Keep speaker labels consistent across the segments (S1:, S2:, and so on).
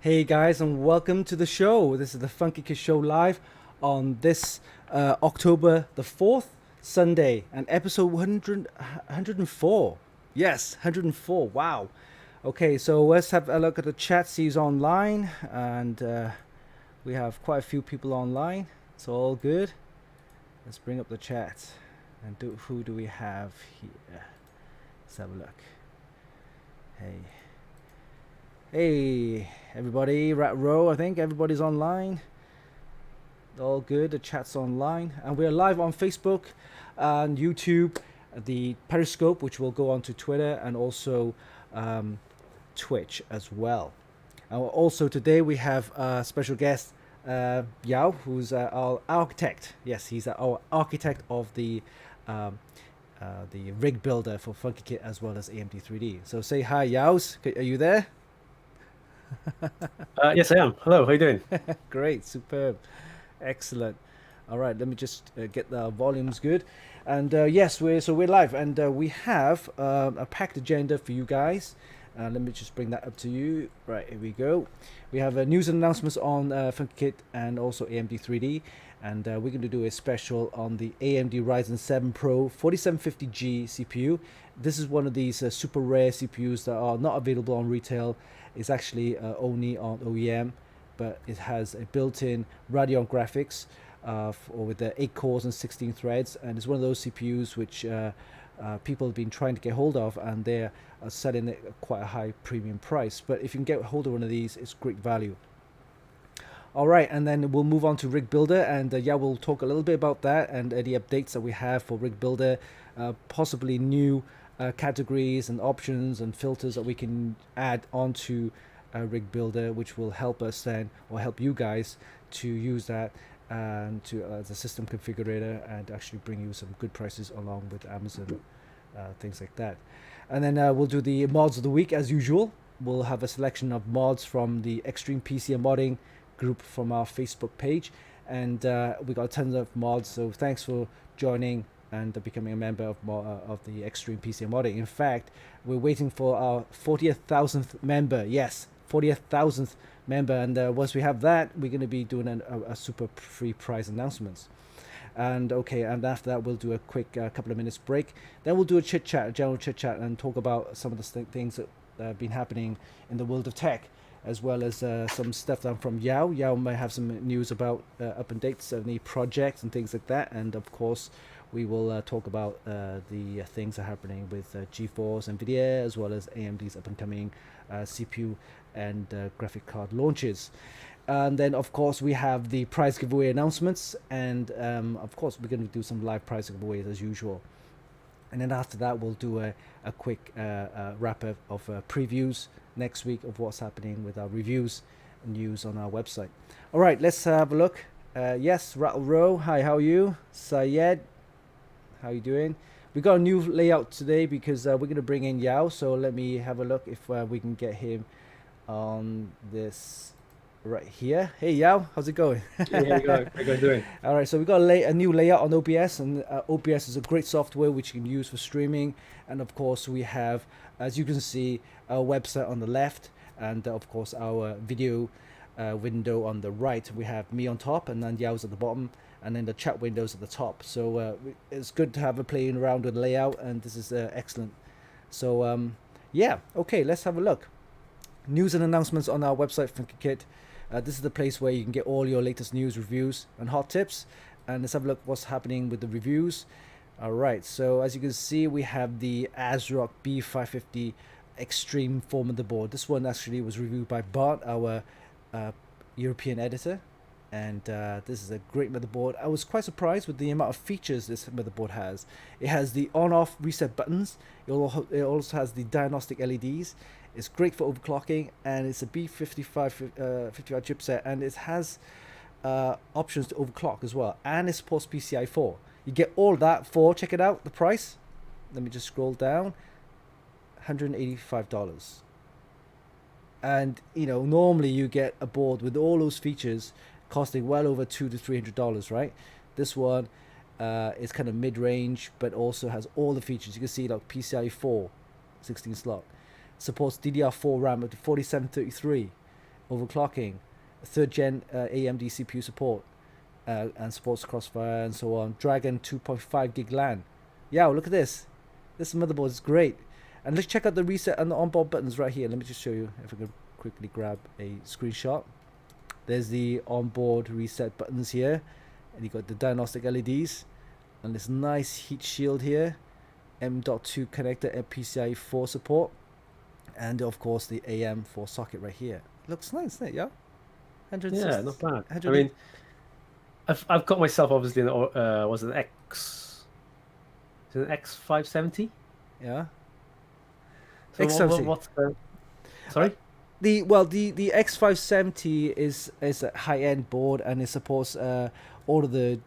S1: Hey guys, and welcome to the show. This is the Phanteks Show live on this October the 4th, Sunday, and episode 104. Yes, 104. Wow. Okay, so let's have a look at the chat. See who's online, and we have quite a few people online. It's all good. Let's bring up the chat. And who do we have here? Let's have a look. Hey, everybody, Rat Row, I think everybody's online. All good, the chat's online. And we're live on Facebook and YouTube, the Periscope, which will go on to Twitter, and also Twitch as well. Also today we have a special guest, Yao, who's our architect. Yes, he's our architect of the rig builder for Phanteks as well as AMD 3D. So say hi, Yaos. Are you there?
S2: Yes, I am. Hello, how are you doing?
S1: Great, superb, excellent. All right, let me just get the volumes good. And yes, we're live, and we have a packed agenda for you guys. Let me just bring that up to you. Right, here we go. We have news and announcements on Phanteks and also AMD 3D. And we're going to do a special on the AMD Ryzen 7 Pro 4750G CPU. This is one of these super rare CPUs that are not available on retail. It's actually only on OEM, but it has a built-in Radeon graphics with the 8 cores and 16 threads. And it's one of those CPUs which people have been trying to get hold of, and they're selling it at quite a high premium price. But if you can get hold of one of these, it's great value. All right, and then we'll move on to Rig Builder, and yeah, we'll talk a little bit about that and the updates that we have for Rig Builder, possibly new categories and options and filters that we can add onto Rig Builder, which will help us then, or help you guys to use that and to as a system configurator, and actually bring you some good prices along with Amazon, things like that. And then we'll do the mods of the week as usual. We'll have a selection of mods from the Extreme PC and Modding group from our Facebook page, and we got tons of mods, so thanks for joining and becoming a member of the Extreme PC and Modding. In fact, we're waiting for our 40,000th member. Yes, 40,000th member, and once we have that, we're going to be doing a super free prize announcements. And okay, and after that we'll do a quick couple of minutes break, then we'll do a general chit chat, and talk about some of the things that have been happening in the world of tech, as well as some stuff down from Yao. Yao might have some news about up and dates of any projects and things like that. And of course, we will talk about the things that are happening with GeForce, NVIDIA, as well as AMD's up and coming CPU and graphic card launches. And then, of course, we have the prize giveaway announcements. And of course, we're going to do some live prize giveaways as usual. And then after that, we'll do a quick wrap-up of previews next week of what's happening with our reviews and news on our website. All right, let's have a look. Yes, Rattle Row, hi, how are you? Syed, how are you doing? We got a new layout today because we're going to bring in Yao, so let me have a look if we can get him on this right here. Hey Yao, how's it going?
S2: Hey, how you going? How you guys doing?
S1: All right, so we got a new layout on OBS, and OBS is a great software which you can use for streaming. And of course, we have, as you can see, our website on the left, and of course our video window on the right. We have me on top, and then Yao's at the bottom, and then the chat windows at the top. So it's good to have a playing around with the layout, and this is excellent. So yeah, okay, let's have a look. News and announcements on our website, Phanteks. This is the place where you can get all your latest news, reviews, and hot tips. And let's have a look what's happening with the reviews. All right, so as you can see, we have the ASRock B550 Extreme 4 motherboard. This one actually was reviewed by Bart, our European editor. And this is a great motherboard. I was quite surprised with the amount of features this motherboard has. It has the on-off reset buttons. It also has the diagnostic LEDs. It's great for overclocking, and it's a B55 55 chipset, and it has options to overclock as well, and it supports PCI 4. You get all that for, check it out, the price. Let me just scroll down. $185. And you know, normally you get a board with all those features costing well over $200 to $300, right? This one is kind of mid-range, but also has all the features. You can see like PCI 4 16 slot, supports DDR4 RAM up to 4733, overclocking, third gen AMD CPU support, and supports Crossfire and so on. Dragon 2.5 gig LAN. Yeah, look at this. This motherboard is great. And let's check out the reset and the onboard buttons right here. Let me just show you if I can quickly grab a screenshot. There's the onboard reset buttons here, and you got the diagnostic LEDs, and this nice heat shield here, M.2 connector and PCIe 4 support, and of course the AM4 socket right here. Looks nice, isn't it? Yeah.
S2: Yeah, not bad. I mean, I've got myself obviously an was it an X570?
S1: Yeah.
S2: So
S1: X70.
S2: what's the sorry?
S1: The X570 is a high-end board, and it supports all of the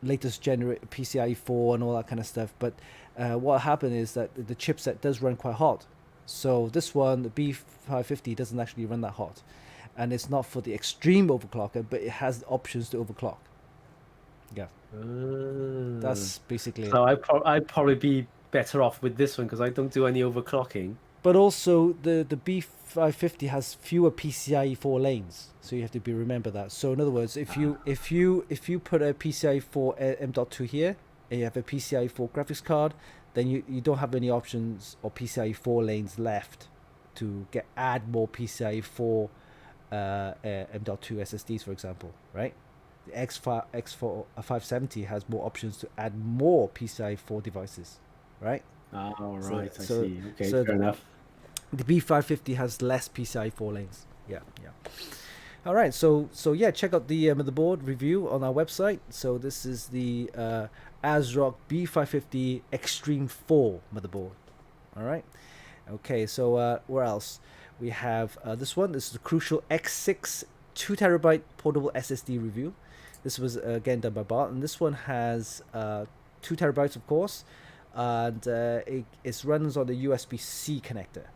S1: latest PCIe 4 and all that kind of stuff. But what happened is that the chipset does run quite hot. So this one, the B550, doesn't actually run that hot, and it's not for the extreme overclocker, but it has options to overclock. Yeah, that's basically
S2: so
S1: it.
S2: I'd probably be better off with this one because I don't do any overclocking.
S1: But also the B550 has fewer PCIe 4 lanes, so you have to remember that. So in other words, if you put a PCIe 4 M.2 here, and you have a PCIe 4 graphics card, then you don't have any options or PCIe 4 lanes left to add more PCIe 4 M.2 SSDs, for example, right? The X570 has more options to add more PCIe 4 devices, right?
S2: Oh, right, I
S1: so,
S2: see. Okay,
S1: so
S2: fair enough.
S1: The B550 has less PCIe 4 lanes. Yeah. All right, so yeah, check out the motherboard review on our website. So this is the ASRock B550 Extreme 4 motherboard. All right. Okay, so where else? We have this one. This is the Crucial X6 2TB portable SSD review. This was again done by Bart, and this one has 2 terabytes, of course, and it runs on the USB-C connector.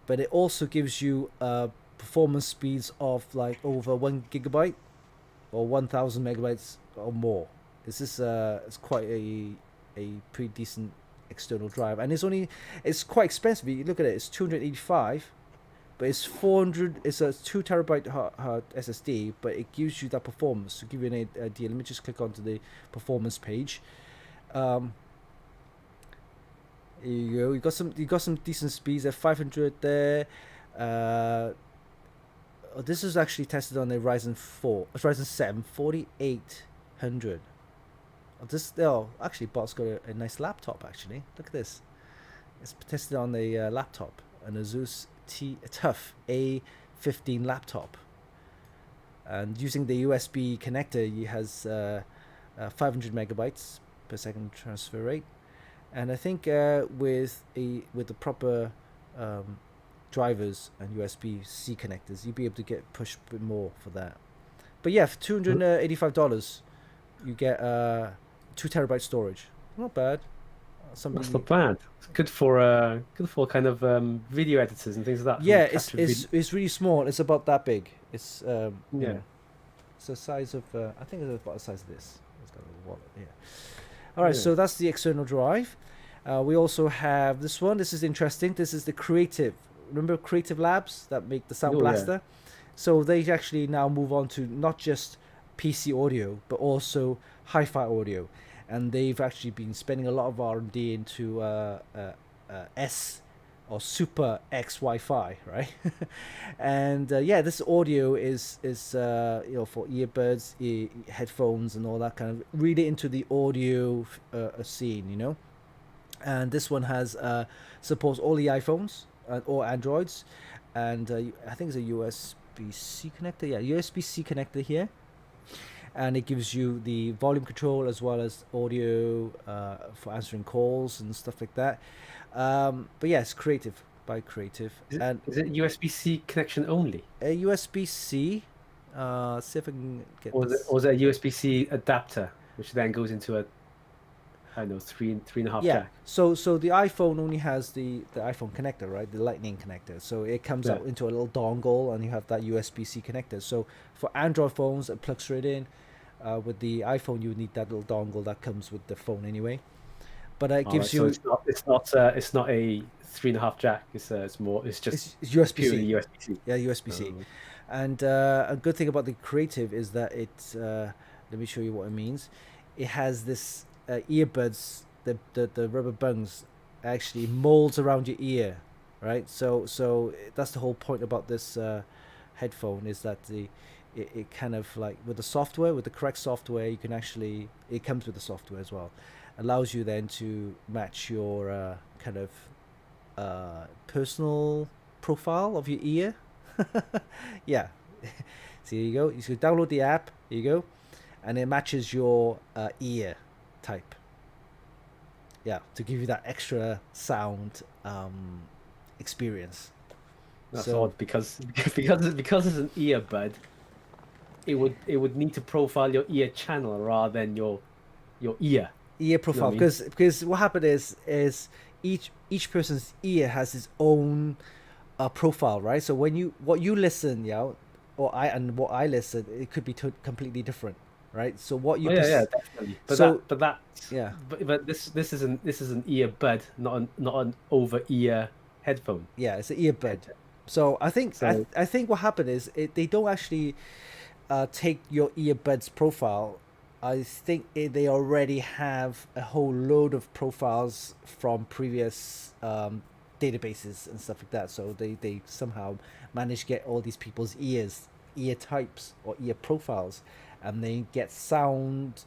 S1: But it also gives you performance speeds of like over 1 gigabyte or 1,000 megabytes or more. This is it's quite a pretty decent external drive, and it's quite expensive. You look at it, it's 285, but it's 400. It's a 2 terabyte hard SSD, but it gives you that performance. To give you an idea, let me just click onto the performance page. Here you go. You got some decent speeds at 500 there. This is actually tested on a Ryzen 7 4800. Actually, Bot's got a nice laptop. Actually, look at this. It's tested on a laptop, an Asus TUF A15 laptop, and using the USB connector, it has 500 megabytes per second transfer rate. And I think with the proper drivers and USB-C connectors, you'll be able to push a bit more for that. But yeah, for $285, you get 2 terabyte storage. Not bad.
S2: That's not bad. It's good for kind of video editors and things like that.
S1: Yeah, it's really small. It's about that big. It's
S2: yeah.
S1: You know, it's the size of I think it's about the size of this. It's got a wallet. Yeah. All right, so that's the external drive. We also have this one. This is interesting. This is the Creative. Remember Creative Labs that make the Sound Blaster? Yeah. So they actually now move on to not just PC audio, but also hi-fi audio. And they've actually been spending a lot of R&D into S or Super X Wi-Fi, right? And yeah, this audio is for earbuds, headphones, and all that kind of really into the audio scene, And this one has supports all the iPhones or Androids, and I think it's a USB-C connector. Yeah, USB-C connector here, and it gives you the volume control as well as audio for answering calls and stuff like that. But yeah, it's Creative by Creative.
S2: Is it USB-C connection only?
S1: A USB-C. See if I can get.
S2: Or is it a USB-C adapter, which then goes into a 3.5 jack.
S1: So the iPhone only has the iPhone connector, right? The Lightning connector. So it comes out into a little dongle, and you have that USB-C connector. So for Android phones, it plugs straight in. With the iPhone, you need that little dongle that comes with the phone anyway. But it gives you.
S2: So it's not a 3.5 jack. It's just
S1: USB-C.
S2: USB-C.
S1: Yeah, USB-C. And a good thing about the Creative is that it's let me show you what it means. It has this earbuds, the rubber bungs actually molds around your ear, right? So that's the whole point about this headphone, is that it kind of like with the software, with the correct software, you can actually, it comes with the software as well, allows you then to match your kind of personal profile of your ear. Yeah. So here you go. You should download the app. Here you go, and it matches your ear type. Yeah, to give you that extra sound experience.
S2: That's odd because it's an earbud. It would need to profile your ear channel rather than your ear
S1: profile. Because what happened is each person's ear has its own profile, right? So what you listen, what I listen, it could be completely different, right? So what you
S2: definitely. But this is an earbud, not an over ear headphone.
S1: Yeah, it's an earbud. So I think I think what happened is they don't actually take your earbuds profile. I think they already have a whole load of profiles from previous databases and stuff like that. So they somehow manage to get all these people's ear types or ear profiles, and they get sound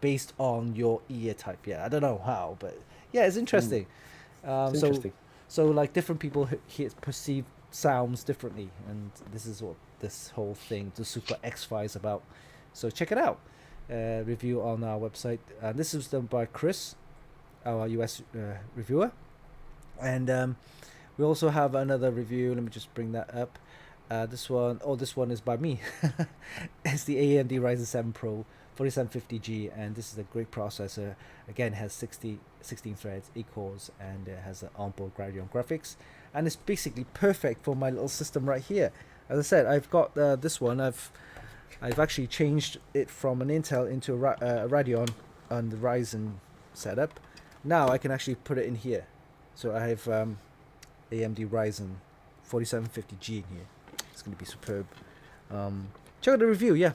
S1: based on your ear type. Yeah, I don't know how, but yeah, it's interesting.
S2: It's interesting.
S1: So like different people perceive sounds differently, and this is what this whole thing, the Super X5 is about. So check it out. Review on our website. This was done by Chris, our US reviewer, and we also have another review. Let me just bring that up. This one is by me. It's the AMD Ryzen 7 Pro 4750G, and this is a great processor. Again, has 16 threads, 8 cores, and it has an onboard Radeon graphics, and it's basically perfect for my little system right here. As I said, I've got this one. I've actually changed it from an Intel into a Radeon on the Ryzen setup. Now I can actually put it in here. So I have AMD Ryzen 4750G in here. It's going to be superb. Check out the review. Yeah,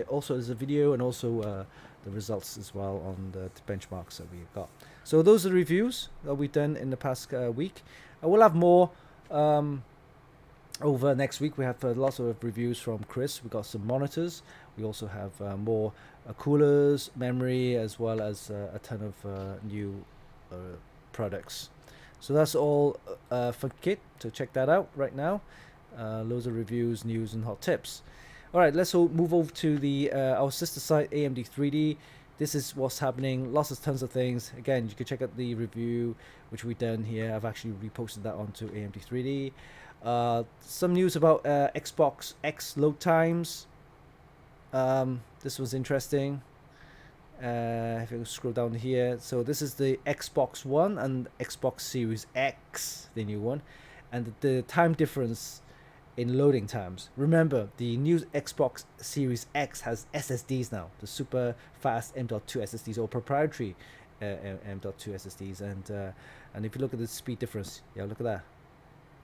S1: also there's a video and also the results as well on the benchmarks that we've got. So those are the reviews that we've done in the past week. We'll have more over next week. We have lots of reviews from Chris. We got some monitors. We also have more coolers, memory, as well as a ton of new products. So that's all for Kit. So check that out right now. Loads of reviews, news, and hot tips. All right, let's move over to the our sister site, AMD 3D. This is what's happening. Tons of things. Again, you can check out the review which we've done here. I've actually reposted that onto AMD 3D. Some news about Xbox X load times. This was interesting. If you scroll down here, so this is the Xbox One and Xbox Series X, the new one, and the time difference in loading times. Remember, the new Xbox Series X has SSDs now, the super fast M.2 SSDs or proprietary M.2 SSDs, and if you look at the speed difference, yeah, look at that.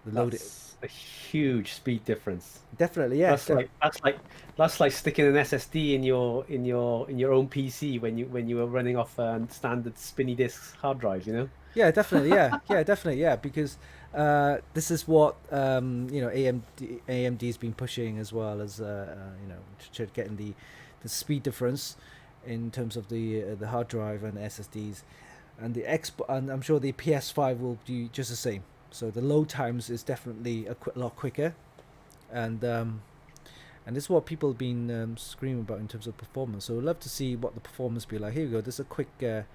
S2: That's a huge speed difference.
S1: Definitely, yeah.
S2: That's like sticking an SSD in your own PC when you were running off standard spinny disk hard drives, you know.
S1: Yeah, definitely, yeah, definitely, yeah. Because this is what AMD's been pushing as well as getting the speed difference in terms of the hard drive and the SSDs, and and I'm sure the PS5 will do just the same. So the load times is definitely a lot quicker, and this is what people have been screaming about in terms of performance. So I'd love to see what the performance be like. Here we go. This is a quick kind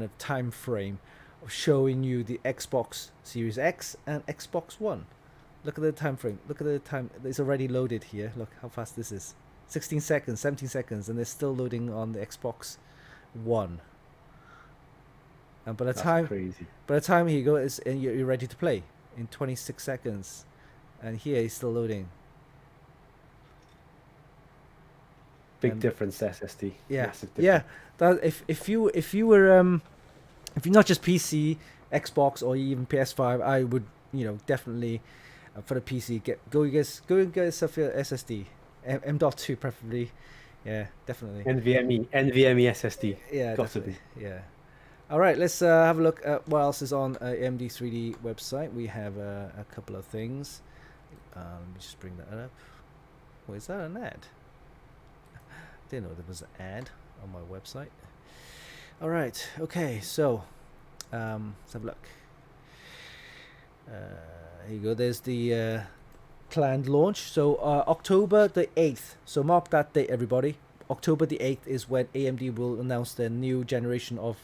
S1: of time frame of showing you the Xbox Series X and Xbox One. Look at the time frame. Look at the time. It's already loaded here. Look how fast this is. 16 seconds, 17 seconds, and they're still loading on the Xbox One. And by the time here you go, and you're ready to play in 26 seconds, and here it's still loading.
S2: Big difference, SSD.
S1: Yeah, yeah. That if you were if you're not just PC, Xbox, or even PS5, I would definitely for the PC, go and get yourself your SSD, M.2 preferably. Yeah, definitely.
S2: NVMe SSD.
S1: Yeah,
S2: Got to
S1: definitely.
S2: be.
S1: Yeah. All right, let's have a look at what else is on AMD 3D website. We have a couple of things. Let me just bring that up. Oh, is that an ad? Didn't know there was an ad on my website. All right. Okay. So, let's have a look. Here you go. There's the planned launch. So October the 8th. So mark that date, everybody. October the 8th is when AMD will announce their new generation of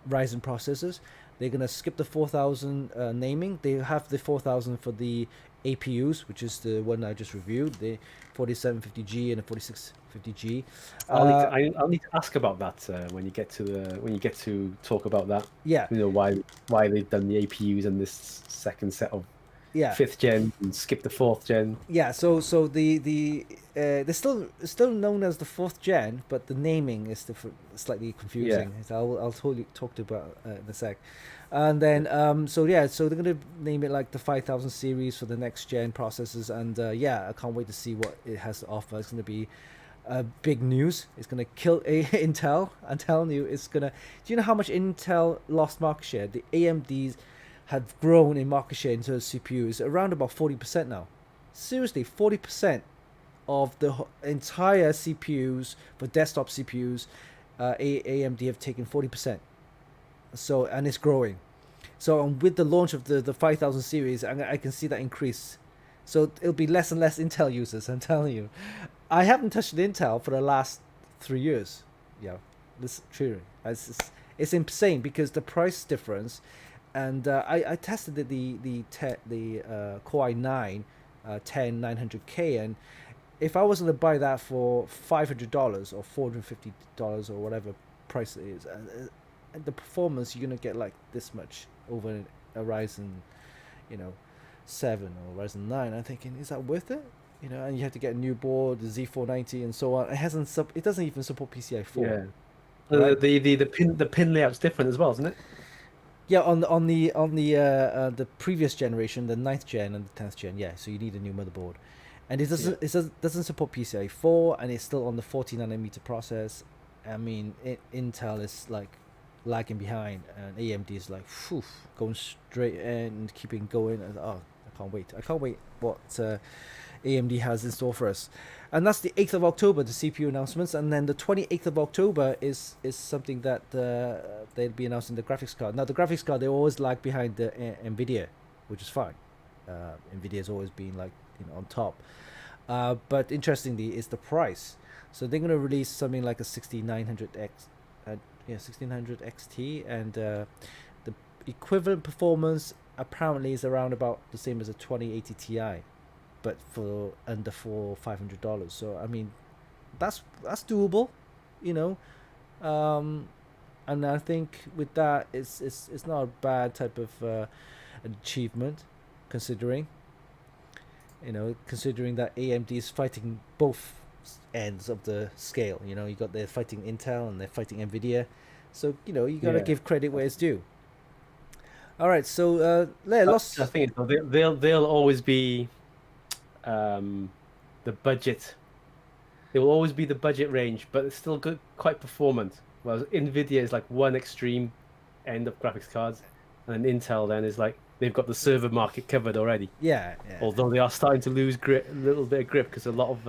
S1: Ryzen processors. They're going to skip the 4000 naming. They have the 4000 for the APUs, which is the one I just reviewed, the 4750G and the 4650G.
S2: I'll need to ask about that when you get to talk about that.
S1: Yeah.
S2: Why they've done the APUs and this second set of
S1: Yeah.
S2: 5th gen and skip the 4th gen.
S1: Yeah, so the they're still known as the 4th gen, but the naming is slightly confusing.
S2: Yeah.
S1: So I'll talk to about in a sec. And then so they're gonna name it like the 5000 series for the next gen processors, and I can't wait to see what it has to offer. It's gonna be big news. It's gonna kill Intel. I'm telling you, it's gonna. Do you know how much Intel lost market share? The AMD's have grown in market share into CPUs around about 40% now. Seriously, 40% of the entire CPUs for desktop CPUs, AMD have taken 40%. So, and it's growing. So with the launch of the 5000 series, I can see that increase. So it'll be less and less Intel users. I'm telling you, I haven't touched an Intel for the last 3 years. Yeah, this true. It's insane because the price difference. And I tested the Core i9 10900K, and if I was going to buy that for $500 or $450 or whatever price it is, the performance you're going to get like this much over a Ryzen, 7 or Ryzen 9. I'm thinking, is that worth it? And you have to get a new board, the Z490 and so on. It doesn't even support PCI 4.
S2: Yeah.
S1: Right?
S2: The pin layout's different as well, isn't it?
S1: Yeah, on the previous generation, the 9th gen and the 10th gen, yeah. So you need a new motherboard, and it doesn't support PCI 4, and it's still on the 40nm process. I mean, Intel is like lagging behind, and AMD is like, going straight and keeping going. And, I can't wait. I can't wait what AMD has in store for us. And that's the 8th of October, the CPU announcements. And then the 28th of October is something that they'll be announcing the graphics card. Now, the graphics card, they always lag behind the NVIDIA, which is fine. NVIDIA's always been like, on top. But interestingly, is the price. So they're going to release something like a 6900X, 1600 XT. And the equivalent performance apparently is around about the same as a 2080 Ti. But for under $500. So I mean, that's doable, and I think with that, it's not a bad type of achievement, considering that AMD is fighting both ends of the scale. You got they're fighting Intel and they're fighting NVIDIA, so you gotta give credit where it's due. All right, so
S2: I think they'll always be. The budget. It will always be the budget range, but it's still good, quite performant. Whereas Nvidia is like one extreme end of graphics cards, and then Intel then is like they've got the server market covered already.
S1: Yeah.
S2: Although they are starting to lose a little bit of grip because a lot of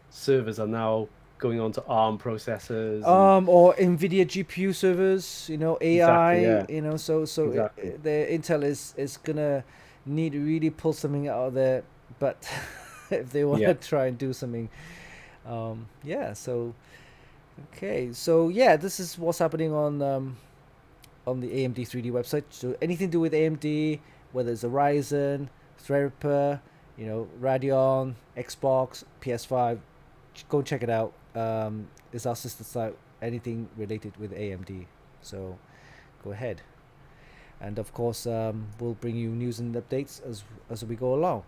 S2: servers are now going on to ARM processors.
S1: Or NVIDIA GPU servers. AI.
S2: Exactly, yeah.
S1: So
S2: Exactly.
S1: the Intel is gonna need to really pull something out of there. But if they want to try and do something, so okay, so this is what's happening on the AMD 3D website. So anything to do with AMD, whether it's a Ryzen, Threadripper, Radeon, Xbox, PS5, go and check it out. It's our sister site. Anything related with AMD, so go ahead. And of course, we'll bring you news and updates as we go along.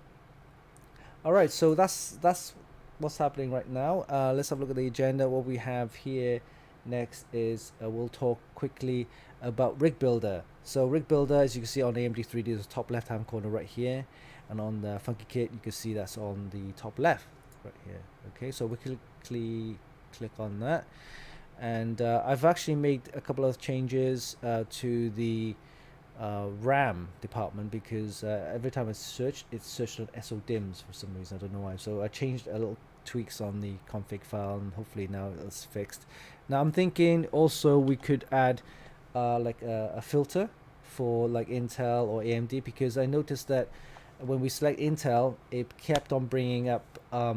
S1: All right, so that's what's happening right now. Let's have a look at the agenda. What we have here next is we'll talk quickly about Rig Builder. So Rig Builder, as you can see on AMD 3D, is the top left hand corner right here, and on the Funky Kit you can see that's on the top left right here. Okay, so we quickly click on that, and I've actually made a couple of changes to the RAM department, because every time it's searched on SODIMMs for some reason. I don't know why. So I changed a little tweaks on the config file, and hopefully now it's fixed. Now I'm thinking also we could add like a filter for like Intel or AMD, because I noticed that when we select Intel, it kept on bringing up a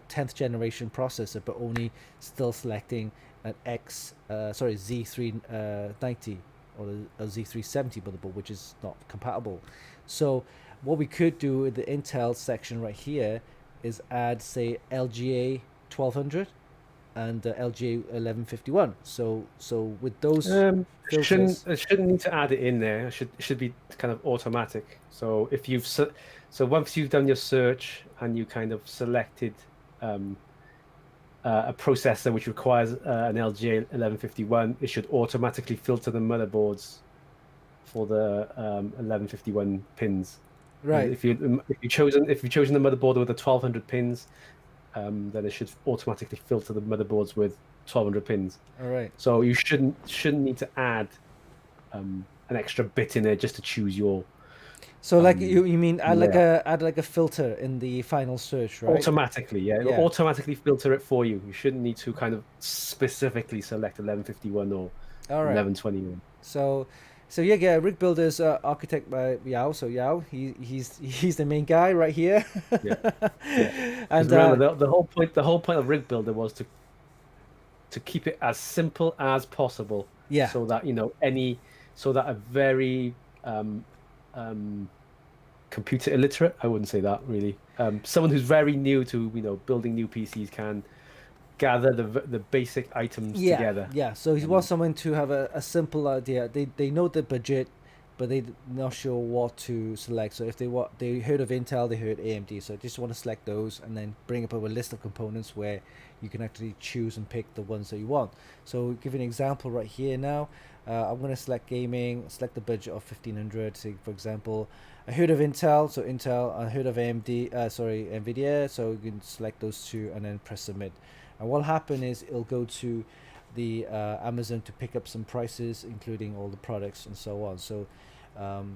S1: 10th generation processor, but only still selecting an Z390 or a Z370 motherboard, which is not compatible. So what we could do with the Intel section right here is add, say, LGA 1200 and LGA 1151. So with those filters,
S2: shouldn't need to add it in there. It should be kind of automatic. So if you've once you've done your search and you kind of selected a processor which requires an LGA 1151, it should automatically filter the motherboards for the 1151 pins.
S1: right?
S2: And if you've chosen the motherboard with the 1200 pins, then it should automatically filter the motherboards with 1200 pins.
S1: All right.
S2: So you shouldn't need to add an extra bit in there just to choose your.
S1: So like you mean add like a filter in the final search, right?
S2: Automatically, yeah. It'll automatically filter it for you. You shouldn't need to kind of specifically select 1151 or 1121.
S1: So yeah, Rig Builder's architect by Yao. So Yao, he's the main guy right here.
S2: Yeah.
S1: And
S2: remember, the whole point of Rig Builder was to keep it as simple as possible.
S1: Yeah.
S2: So that that a very computer illiterate, I wouldn't say that really, someone who's very new to building new PCs can gather the basic items together.
S1: Yeah, so he wants someone to have a simple idea. They know the budget, but they're not sure what to select. So if they heard of Intel, they heard AMD, so just want to select those and then bring up a list of components where you can actually choose and pick the ones that you want. So give an example right here now. I'm going to select gaming, select the budget of 1500. Say for example, I heard of Intel, so Intel. I heard of NVIDIA, so you can select those two and then press submit. And what'll happen is it'll go to the Amazon to pick up some prices, including all the products and so on. So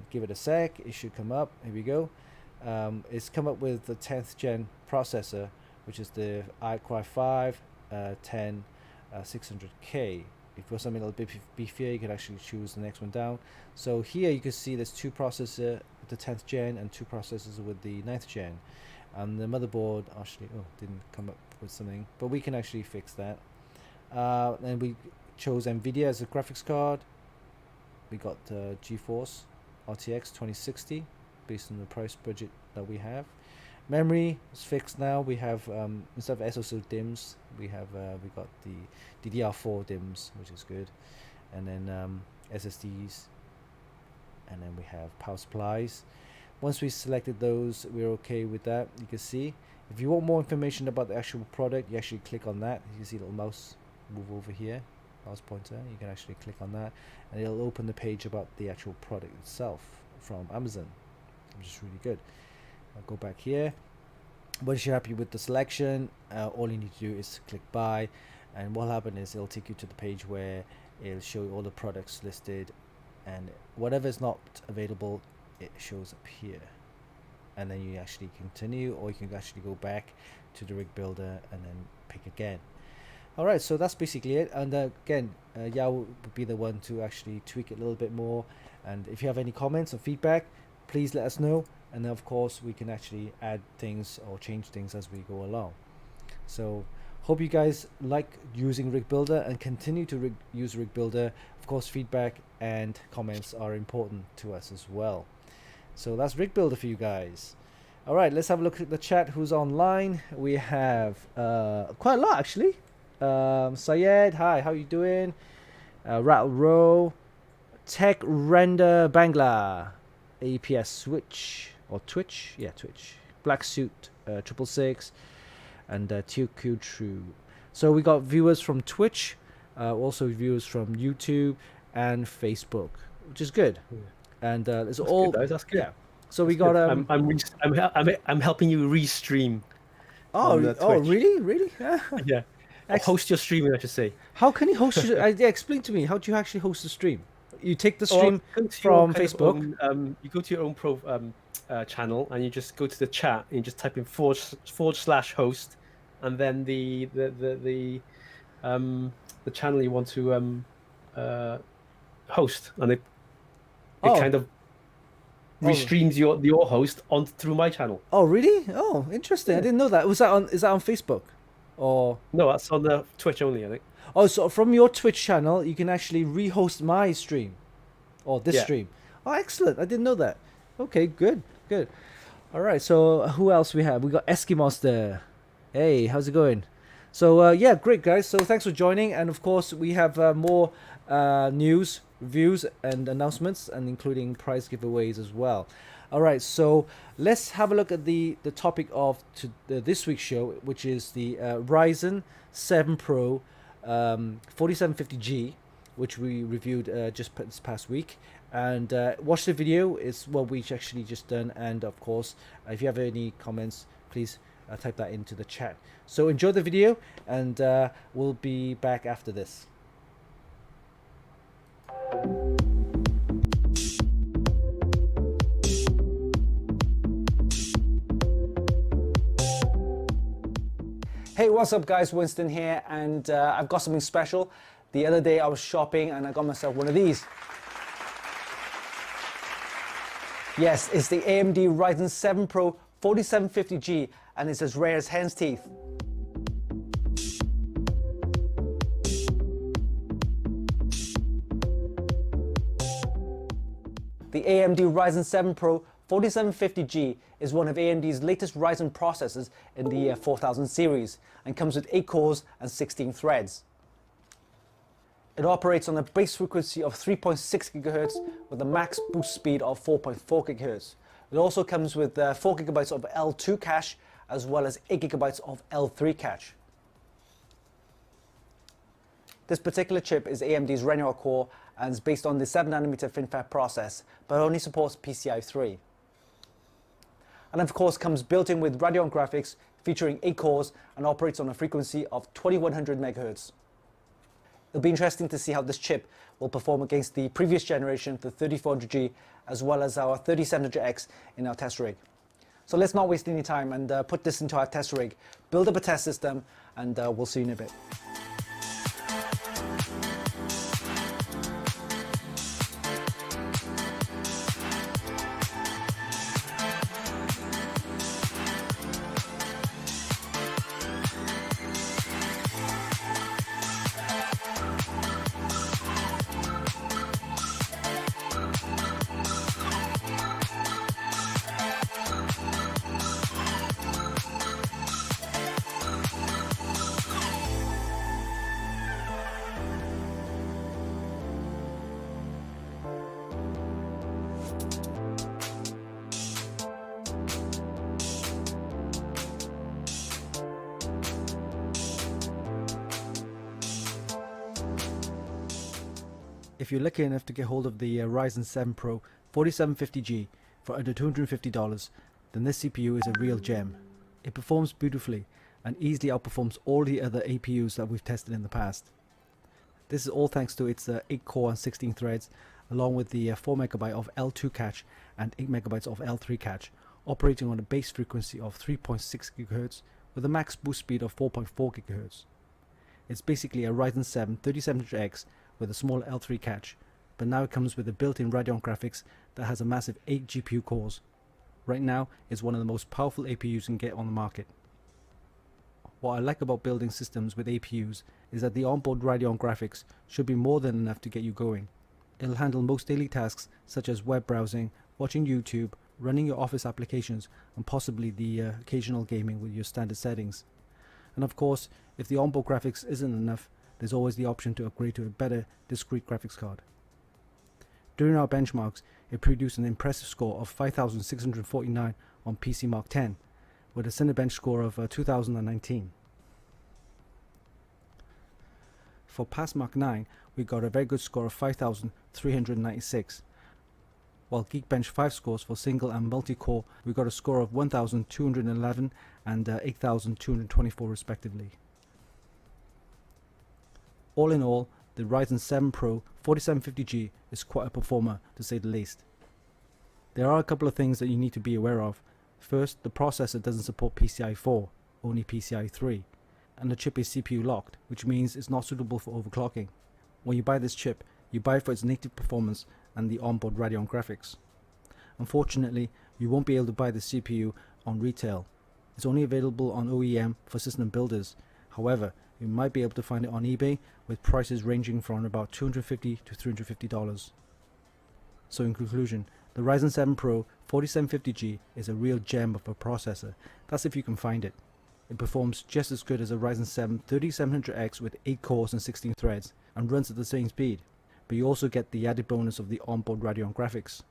S1: give it a sec, it should come up. Here we go. It's come up with the 10th gen processor, which is the iQOO 5 10 600K. If you want something a little bit beefier, you can actually choose the next one down. So here you can see there's two processors with the 10th gen and two processors with the 9th gen. And the motherboard actually didn't come up with something, but we can actually fix that. And we chose NVIDIA as a graphics card. We got GeForce RTX 2060 based on the price budget that we have. Memory is fixed now. We have instead of SoC DIMMs, we got the DDR4 DIMMs, which is good, and then SSDs, and then we have power supplies. Once we selected those, we're okay with that. You can see if you want more information about the actual product, you actually click on that. You can see a little mouse move over here, mouse pointer. You can actually click on that, and it'll open the page about the actual product itself from Amazon, which is really good. I'll go back here. Once you're happy with the selection, all you need to do is click buy, and what'll happen is it'll take you to the page where it'll show you all the products listed, and whatever is not available, it shows up here, and then you actually continue, or you can actually go back to the Rig Builder and then pick again. Alright, so that's basically it. And again, Yao would be the one to actually tweak it a little bit more, and if you have any comments or feedback, please let us know, and then of course we can actually add things or change things as we go along. So hope you guys like using Rig Builder and continue to use Rig Builder. Of course, feedback and comments are important to us as well. So that's Rig Builder for you guys. Alright, let's have a look at the chat. Who's online? We have quite a lot actually. Syed, hi, how you doing? Rattle Row, Tech Render Bangla, APS Switch or Twitch, yeah, Twitch, Black Suit 666, and TQ True. So we got viewers from Twitch, also viewers from YouTube, and Facebook, which is good. And it's
S2: That's
S1: all
S2: good, guys. That's good.
S1: yeah. So we
S2: Good.
S1: got
S2: I'm helping you restream on the
S1: oh
S2: Twitch.
S1: really
S2: Yeah. Or host your streaming, I should say.
S1: How can you host yeah, explain to me, how do you actually host the stream? You take the
S2: Or
S1: stream
S2: go to your
S1: from
S2: kind of
S1: Facebook.
S2: you go to your own channel and you just go to the chat and you just type in / host, and then the channel you want to host, and it kind of restreams your host on through my channel.
S1: Oh really? Oh, interesting. I didn't know that. Is that on Facebook? Or
S2: No, that's on the Twitch only, I think.
S1: oh, so from your Twitch channel you can actually rehost my stream or this stream. Oh, excellent. I didn't know that. Okay, good. All right, so who else we have? We got Eskimos there. Hey, how's it going? So yeah, great guys. So thanks for joining, and of course we have more news, reviews, and announcements, and including prize giveaways as well. All right, so let's have a look at the topic of this week's show, which is the Ryzen 7 Pro 4750G, which we reviewed just this past week. And watch the video. It's what we actually just done. And of course, if you have any comments, please type that into the chat. So enjoy the video, and we'll be back after this. Hey, what's up guys, Winston here, and I've got something special. The other day I was shopping and I got myself one of these. Yes, it's the AMD Ryzen 7 Pro 4750G, and it's as rare as hen's teeth. The AMD Ryzen 7 Pro 4750G is one of AMD's latest Ryzen processors in the 4000 series and comes with 8 cores and 16 threads. It operates on a base frequency of 3.6 GHz with a max boost speed of 4.4 GHz. It also comes with 4 GB of L2 cache as well as 8 GB of L3 cache. This particular chip is AMD's Reno core and is based on the 7nm FinFET process, but only supports PCI 3. And of course comes built in with Radeon graphics featuring 8 cores and operates on a frequency of 2100 MHz. It'll be interesting to see how this chip will perform against the previous generation, the 3400G, as well as our 3700X in our test rig. So let's not waste any time and put this into our test rig, build up a test system, and we'll see you in a bit. If you're lucky enough to get hold of the Ryzen 7 Pro 4750G for under $250, then this CPU is a real gem. It performs beautifully and easily outperforms all the other APUs that we've tested in the past. This is all thanks to its 8 core and 16 threads, along with the 4 MB of L2 cache and 8 MB of L3 cache, operating on a base frequency of 3.6 GHz with a max boost speed of 4.4 GHz. It's basically a Ryzen 7 3700X with a small L3 cache, but now it comes with a built-in Radeon graphics that has a massive 8 GPU cores. Right now, it's one of the most powerful APUs you can get on the market. What I like about building systems with APUs is that the onboard Radeon graphics should be more than enough to get you going. It'll handle most daily tasks such as web browsing, watching YouTube, running your office applications, and possibly the occasional gaming with your standard settings. And of course, if the onboard graphics isn't enough, there's always the option to upgrade to a better discrete graphics card. During our benchmarks, it produced an impressive score of 5,649 on PC Mark 10, with a Cinebench score of 2019. For Pass Mark 9, we got a very good score of 5,396. While Geekbench 5 scores for single and multi-core, we got a score of 1,211 and 8,224 respectively. All in all, the Ryzen 7 Pro 4750G is quite a performer to say the least. There are a couple of things that you need to be aware of. First, the processor doesn't support PCI 4, only PCI 3, and the chip is CPU locked, which means it's not suitable for overclocking. When you buy this chip, you buy it for its native performance and the onboard Radeon graphics. Unfortunately, you won't be able to buy the CPU on retail. It's only available on OEM for system builders. However, you might be able to find it on eBay with prices ranging from about $250 to $350. So in conclusion, the Ryzen 7 Pro 4750G is a real gem of a processor. That's if you can find it. It performs just as good as a Ryzen 7 3700X with 8 cores and 16 threads and runs at the same speed. But you also get the added bonus of the onboard Radeon graphics.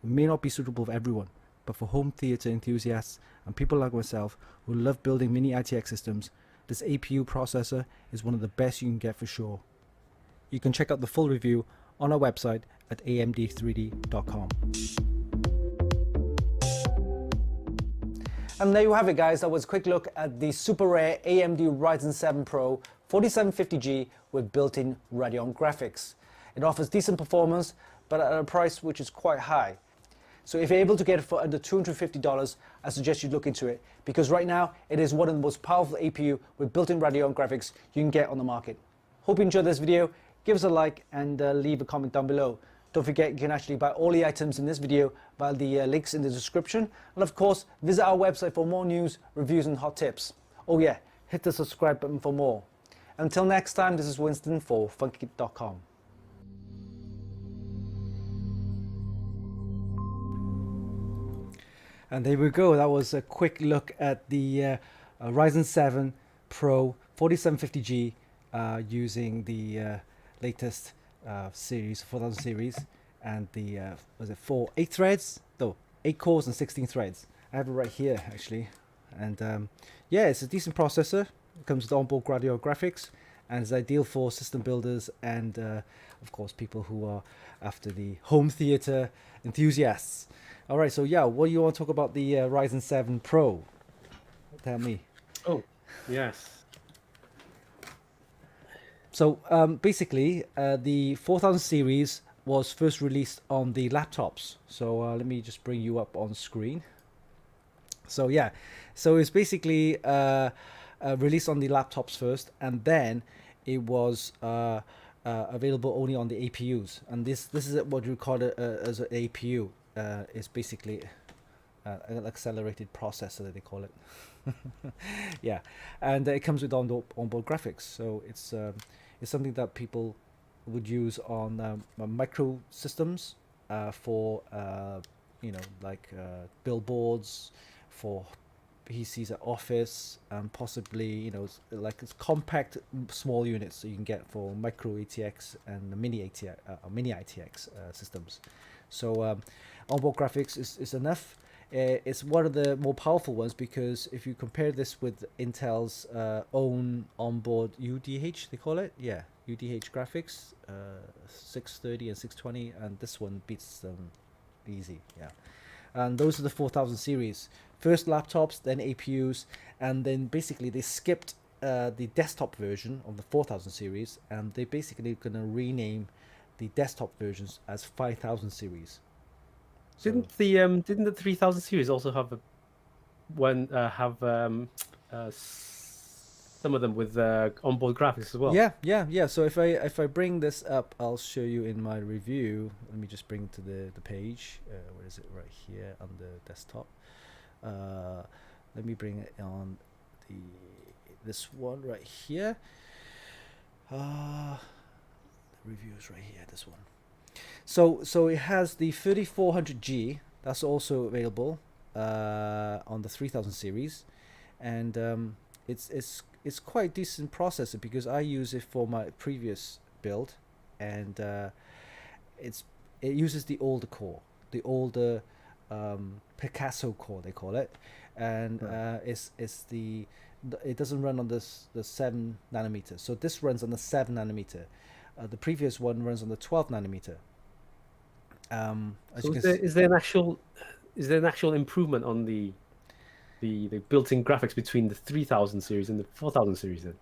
S1: It may not be suitable for everyone, but for home theater enthusiasts and people like myself who love building mini ITX systems, this APU processor is one of the best you can get for sure. You can check out the full review on our website at amd3d.com. And there you have it, guys. That was a quick look at the super rare AMD Ryzen 7 Pro 4750G with built-in Radeon graphics. It offers decent performance, but at a price which is quite high. So if you're able to get it for under $250, I suggest you look into it, because right now it is one of the most powerful APU with built-in Radeon graphics you can get on the market. Hope you enjoyed this video. Give us a like and leave a comment down below. Don't forget, you can actually buy all the items in this video via the links in the description. And of course, visit our website for more news, reviews and hot tips. Oh yeah, hit the subscribe button for more. Until next time, this is Winston for Funky.com. And there we go. That was a quick look at the Ryzen 7 Pro 4750G using the latest series, 4000 series, and the was it 8 threads? No, 8 cores and 16 threads. I have it right here actually, and yeah, it's a decent processor. It comes with onboard Radeon graphics, and it's ideal for system builders and of course people who are after the home theater enthusiasts. All right, so yeah, what do you want to talk about the Ryzen 7 Pro? Tell me.
S2: Oh, yes.
S1: So basically, the 4000 series was first released on the laptops. So let me just bring you up on screen. So yeah, so it's basically released on the laptops first, and then it was available only on the APUs. And this is what we call it as an APU. It's basically an accelerated processor that they call it. Yeah, and it comes with onboard graphics. So it's something that people would use on micro systems for you know, like billboards, for PCs at office, and possibly, you know, like it's compact small units that you can get for micro ATX and mini ITX systems. So onboard graphics is enough. It's one of the more powerful ones, because if you compare this with Intel's own onboard UDH, they call it, yeah, UDH graphics, 630 and 620, and this one beats them easy, yeah. And those are the 4000 series. First laptops, then APUs, and then basically they skipped the desktop version of the 4000 series, and they basically gonna rename the desktop versions as 5000 series. So
S2: Didn't the 3000 series also have some of them with onboard graphics as well?
S1: yeah. So if I bring this up, I'll show you in my review. Let me just bring it to the page. Where is it? Right here on the desktop. Let me bring it on this one right here. The review is right here. This one. So it has the 3400G. That's also available on the 3000 series, and it's quite decent processor, because I use it for my previous build, and it uses the older core, the older Picasso core they call it, and it doesn't run on the 7 nanometer. So this runs on the 7 nanometer. The previous one runs on the 12 nanometer. As
S2: So
S1: you can
S2: is there an actual improvement on the built-in graphics between the 3000 series and the 4000 series then?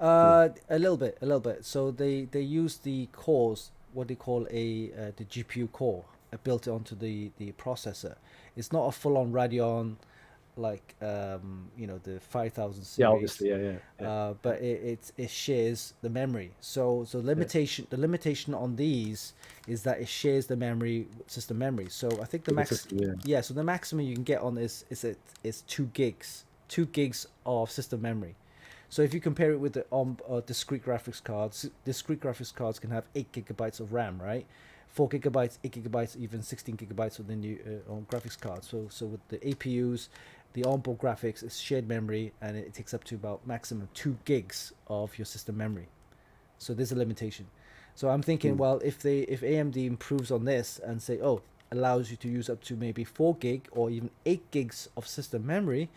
S1: a little bit, a little bit. So they use the cores, what they call the GPU core, built onto the processor. It's not a full-on Radeon like the 5000
S2: Yeah,
S1: series.
S2: obviously, yeah.
S1: But it shares the memory. So the limitation on these is that it shares the system memory. So I think the
S2: With the
S1: max
S2: system, yeah.
S1: yeah, so the maximum you can get on this is 2 gigs of system memory. So if you compare it with the discrete graphics cards can have 8 gigabytes of RAM, right? 4 gigabytes, 8 gigabytes, even 16 gigabytes on the new on graphics cards. So with the APUs, the onboard graphics is shared memory, and it takes up to about maximum 2 gigs of your system memory. So there's a limitation. So I'm thinking, well, if AMD improves on this and say, allows you to use up to maybe 4 gig or even 8 gigs of system memory.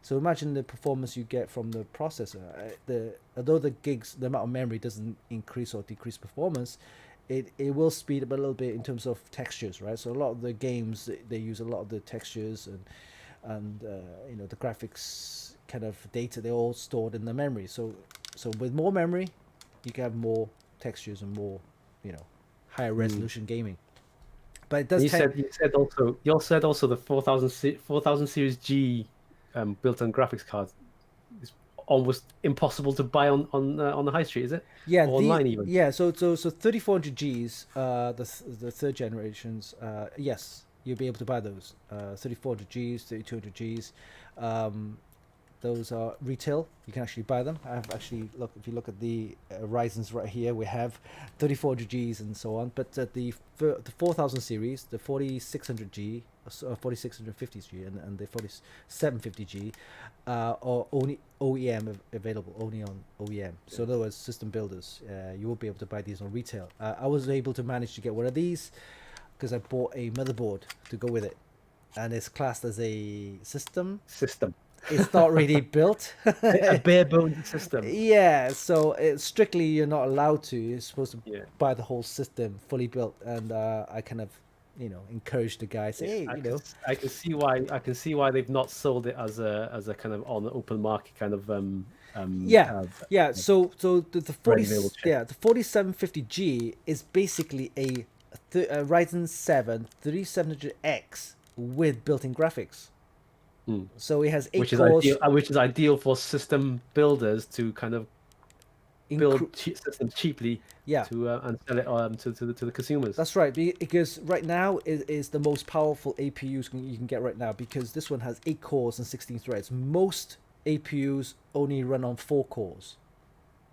S1: So imagine the performance you get from the processor. Although the amount of memory doesn't increase or decrease performance, it will speed up a little bit in terms of textures, right? So a lot of the games they use a lot of the textures and the graphics kind of data, they're all stored in the memory. So with more memory, you can have more textures and more higher resolution gaming. But it does.
S2: You also said also the 4000 series G built-in graphics card is almost impossible to buy on the high street, is it?
S1: Yeah,
S2: Or online even.
S1: Yeah, so 3400 Gs, the third generations, yes, you'll be able to buy those. 3400 Gs, 3200 Gs. Those are retail. You can actually buy them. I've actually if you look at the Ryzens right here, we have 3400 Gs and so on. But the 4000 series, the 4600G, 4650G, and the 4750G are only OEM available, only on OEM. So in other words, system builders, you will be able to buy these on retail. I was able to manage to get one of these because I bought a motherboard to go with it, and it's classed as a system. It's not really built.
S2: A bare bones system.
S1: Yeah, so strictly you're not allowed to. You're supposed to buy the whole system fully built, and I kind of encourage the guy, say, hey,
S2: I can see why they've not sold it as a kind of on the open market kind of
S1: So the
S2: the
S1: 4750G is basically a Ryzen 7 3700X with built-in graphics. So it has 8 cores,
S2: which is ideal for system builders to kind of build systems cheaply, and sell it to the consumers.
S1: That's right, because right now it is the most powerful APUs you can get right now, because this one has 8 cores and 16 threads. Most APUs only run on 4 cores,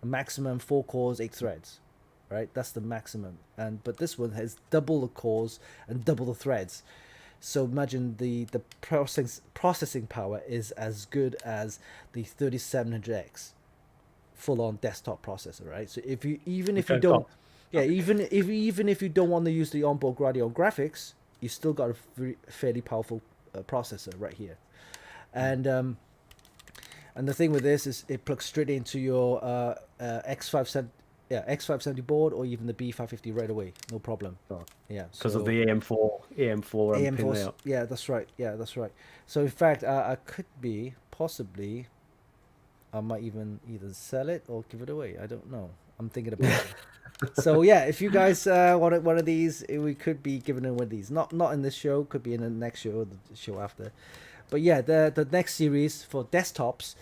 S1: a maximum 4 cores, 8 threads, right? That's the maximum. But this one has double the cores and double the threads. So imagine the processing power is as good as the 3700X full-on desktop processor, right? So if you don't want to use the onboard Radeon graphics, you still got a fairly powerful processor right here. And the thing with this is it plugs straight into your X570 board or even the B550 right away, no problem.
S2: Because of the AM4 pin layout.
S1: Yeah, that's right. So in fact, I could be possibly, I might even either sell it or give it away. I don't know. I'm thinking about it. So yeah, if you guys want one of these, we could be giving them one of these. Not in this show, could be in the next show or the show after. But yeah, the next series for desktops,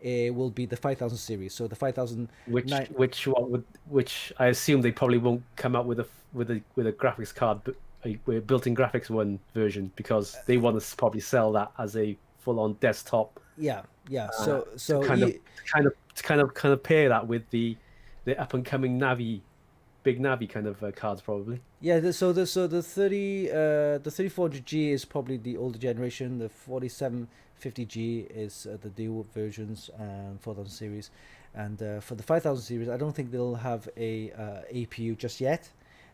S1: it will be the 5000 series. So the 5000,
S2: which I assume they probably won't come out with a graphics card, but a built-in graphics one version, because they want to probably sell that as a full-on desktop.
S1: Yeah. So
S2: to kind of pair that with the up-and-coming big Navi kind of cards probably.
S1: Yeah. So the 3400G is probably the older generation. The 4750G is the newer versions, 4000 series, and for the 5000 series, I don't think they'll have a APU just yet.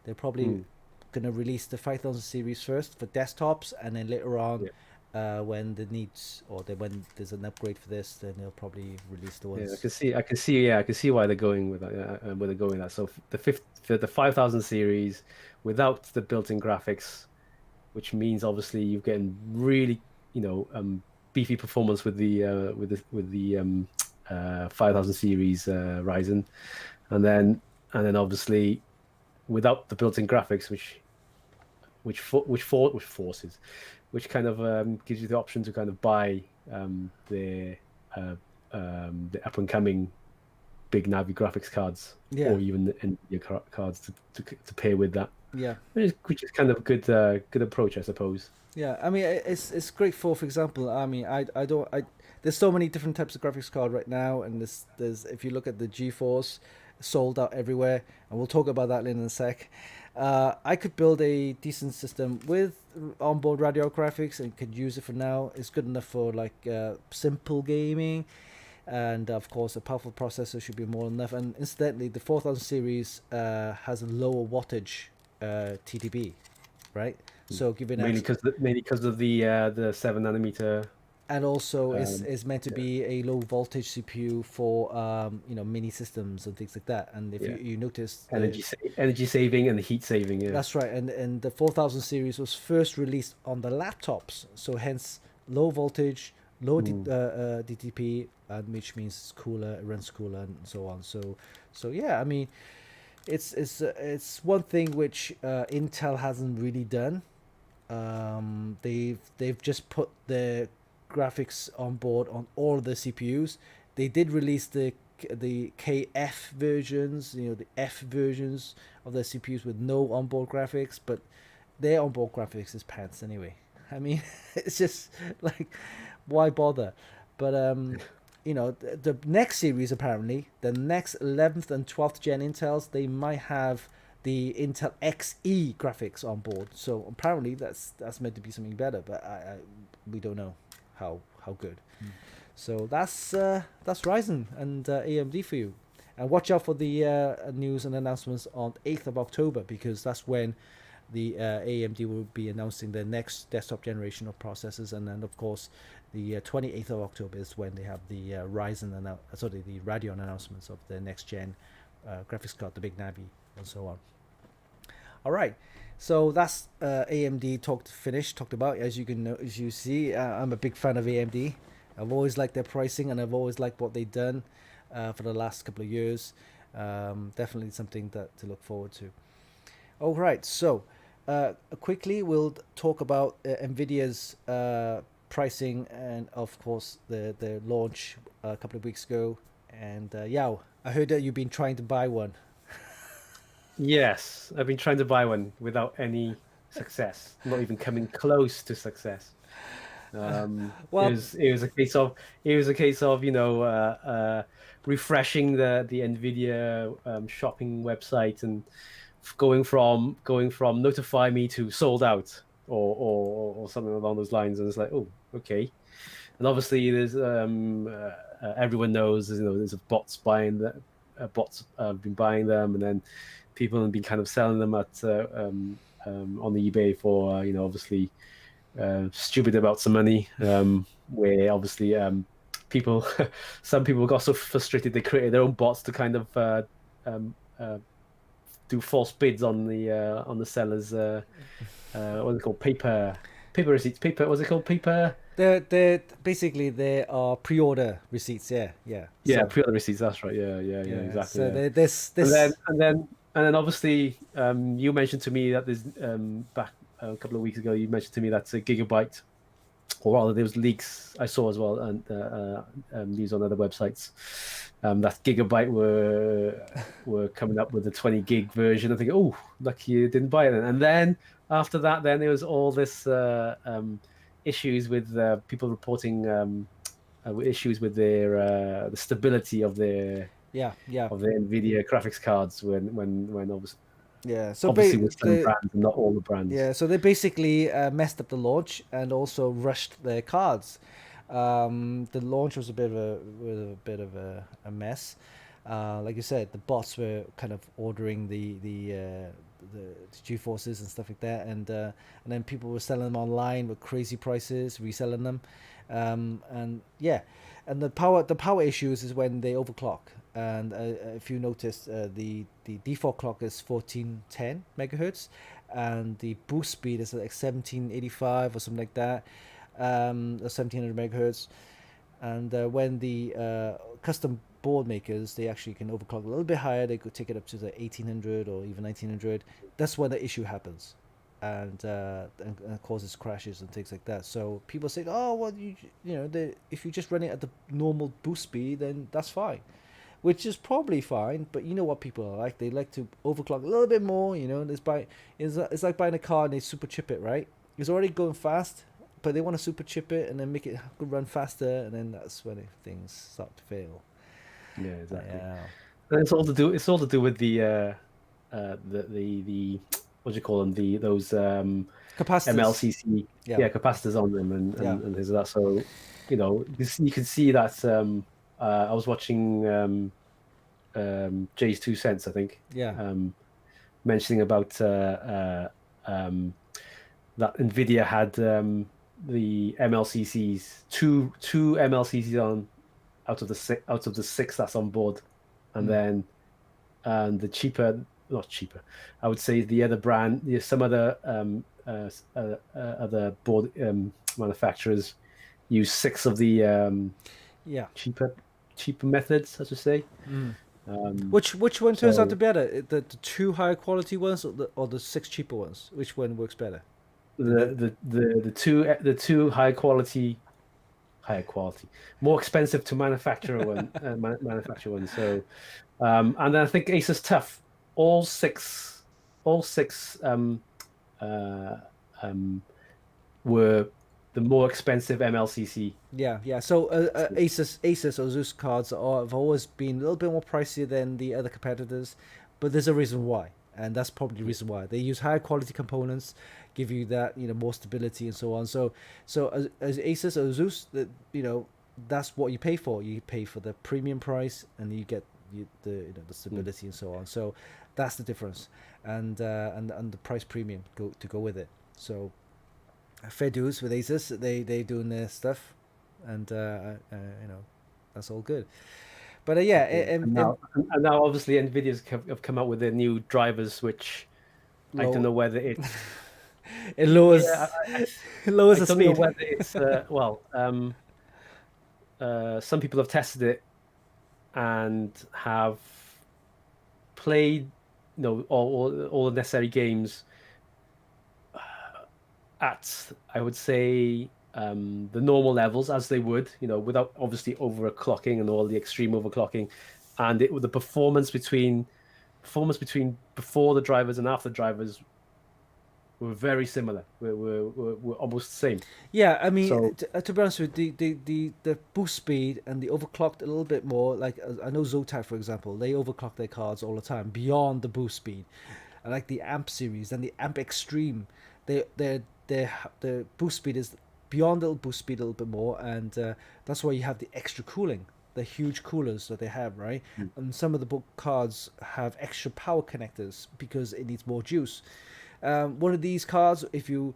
S1: They're probably gonna release the 5000 series first for desktops, and then later on when the needs when there's an upgrade for this, then they'll probably release the
S2: Yeah,
S1: ones.
S2: I can see why they're going with that. Where they're going with that. So for the 5000 series, without the built-in graphics, which means obviously you're getting really, beefy performance with the 5000 series Ryzen, and then obviously without the built-in graphics, which forces, which kind of gives you the option to kind of buy uh, the up and coming big Navi graphics cards,
S1: Yeah,
S2: or even the Nvidia cards to pair with that,
S1: yeah.
S2: which is kind of a good approach, I suppose.
S1: Yeah, I mean it's great for example. I mean I don't I there's so many different types of graphics card right now, and there's if you look at the GeForce, sold out everywhere, and we'll talk about that in a sec. I could build a decent system with onboard radio graphics and could use it for now. It's good enough for like simple gaming, and of course a powerful processor should be more than enough. And incidentally, the 4000 series has a lower wattage TDP, right? So giving access,
S2: Mainly because of the 7 nanometer.
S1: and also
S2: Um,
S1: is meant to
S2: yeah,
S1: be a low voltage CPU for mini systems and things like that. And if
S2: yeah.
S1: you notice the
S2: Energy saving and heat saving. Yeah.
S1: that's right, and the 4000 series was first released on the laptops, so hence low voltage,
S2: Mm.
S1: DTP, which means it's cooler, it runs cooler, and so on. So yeah, I mean, it's one thing which Intel hasn't really done. They've just put the graphics on board on all of the CPUs. They did release the KF versions, the F versions of the CPUs with no onboard graphics, but their onboard graphics is pants anyway. I mean, it's just like, why bother? But the next series, apparently the next 11th and 12th gen Intels, they might have the Intel Xe graphics on board. So apparently that's meant to be something better, but we don't know how good. So that's Ryzen and AMD for you. And watch out for the news and announcements on 8th of October, because that's when the AMD will be announcing their next desktop generation of processors. And then, of course, the 28th of October is when they have the the Radeon announcements of the next gen graphics card, the big Navi, and so on. All right, so that's AMD talked about. As you can know, as you see, I'm a big fan of AMD. I've always liked their pricing, and I've always liked what they've done for the last couple of years. Definitely something to look forward to. All right, so quickly we'll talk about Nvidia's pricing, and of course the launch a couple of weeks ago. And Yao, I heard that you've been trying to buy one.
S2: Yes, I've been trying to buy one without any success, not even coming close to success.
S1: Well,
S2: It was a case of refreshing the Nvidia shopping website, and going from notify me to sold out, or something along those lines, and it's like, oh, okay. And obviously there's everyone knows there's bots buying bots have been buying them, and then people have been kind of selling them at on the eBay for obviously stupid amounts of money, where obviously people some people got so frustrated they created their own bots to kind of um, do false bids on the sellers, what are they called, paper receipts, paper, what's it called, paper.
S1: they're basically they are pre-order receipts. Yeah, yeah.
S2: Yeah,
S1: So
S2: pre-order receipts. That's right. Yeah,
S1: yeah,
S2: exactly.
S1: so
S2: Yeah, and
S1: this.
S2: then obviously, you mentioned to me that there's back a couple of weeks ago. You mentioned to me that Gigabyte, or rather, there was leaks I saw as well, and news on other websites, that Gigabyte were coming up with a 20 gig version. I think, oh, lucky you didn't buy it. And then after that, then there was all this issues with people reporting. Issues with the stability
S1: Yeah, yeah,
S2: of their Nvidia graphics cards, when
S1: yeah. So
S2: obviously with some brands and not all the brands.
S1: yeah, so they basically messed up the launch and also rushed their cards. The launch was a bit of a mess. Like you said, the bots were kind of ordering GeForces and stuff like that, and then people were selling them online with crazy prices, reselling them, and yeah, and the power issues is when they overclock. And if you notice, the default clock is 1410 megahertz, and the boost speed is like 1785 or something like that, or 1700 megahertz. And when the custom board makers, they actually can overclock a little bit higher. They could take it up to the 1800 or even 1900. That's when the issue happens, and causes crashes and things like that. So people say, oh well, if you just run it at the normal boost speed, then that's fine, which is probably fine. But you know what people are like? They like to overclock a little bit more. It's like buying a car and they super chip it, right? It's already going fast, but they want to super chip it and then make it run faster, and then that's when things start to fail.
S2: Yeah, exactly.
S1: Yeah.
S2: And it's all to do. It's all to do with the what do you call them? Those
S1: Capacitors.
S2: MLCC capacitors on them and things like that. So you can see that. I was watching Jay's 2 cents, I think.
S1: Yeah.
S2: Mentioning about that Nvidia had the MLCCs, two MLCCs on out of the six that's on board, and then the not cheaper, I would say the other brand, some other other board manufacturers use 6 of the cheaper methods, as you say.
S1: Which one turns out to be better? The 2 higher quality ones or the 6 cheaper ones? Which one works better?
S2: The two higher quality, more expensive to manufacture one. So, and then I think Asus TUF, all six were the more expensive MLCC.
S1: Yeah. So Asus or Zeus cards have always been a little bit more pricier than the other competitors, but there's a reason why, and that's probably the reason why they use higher quality components, give you that more stability and so on. So as Asus or Zeus, that's what you pay for. You pay for the premium price, and you get the stability and so on. So that's the difference, and the price premium to go with it. So fair dues with Asus. They doing their stuff, and that's all good. But
S2: and now obviously Nvidia's have come out with their new drivers, which I don't know whether it
S1: it lowers lowers the speed.
S2: I don't know whether it's some people have tested it and have played all the necessary games at, I would say, the normal levels, as they would, without obviously overclocking and all the extreme overclocking, and the performance between before the drivers and after the drivers were very similar. We're almost the same.
S1: Yeah, I mean, so, to be honest with you, the boost speed and the overclocked a little bit more. Like I know Zotac, for example, they overclock their cards all the time beyond the boost speed. I like the Amp series and the Amp Extreme. The boost speed is beyond the boost speed a little bit more, and that's why you have the extra cooling, the huge coolers that they have, right? And some of the book cards have extra power connectors because it needs more juice. One of these cards, if you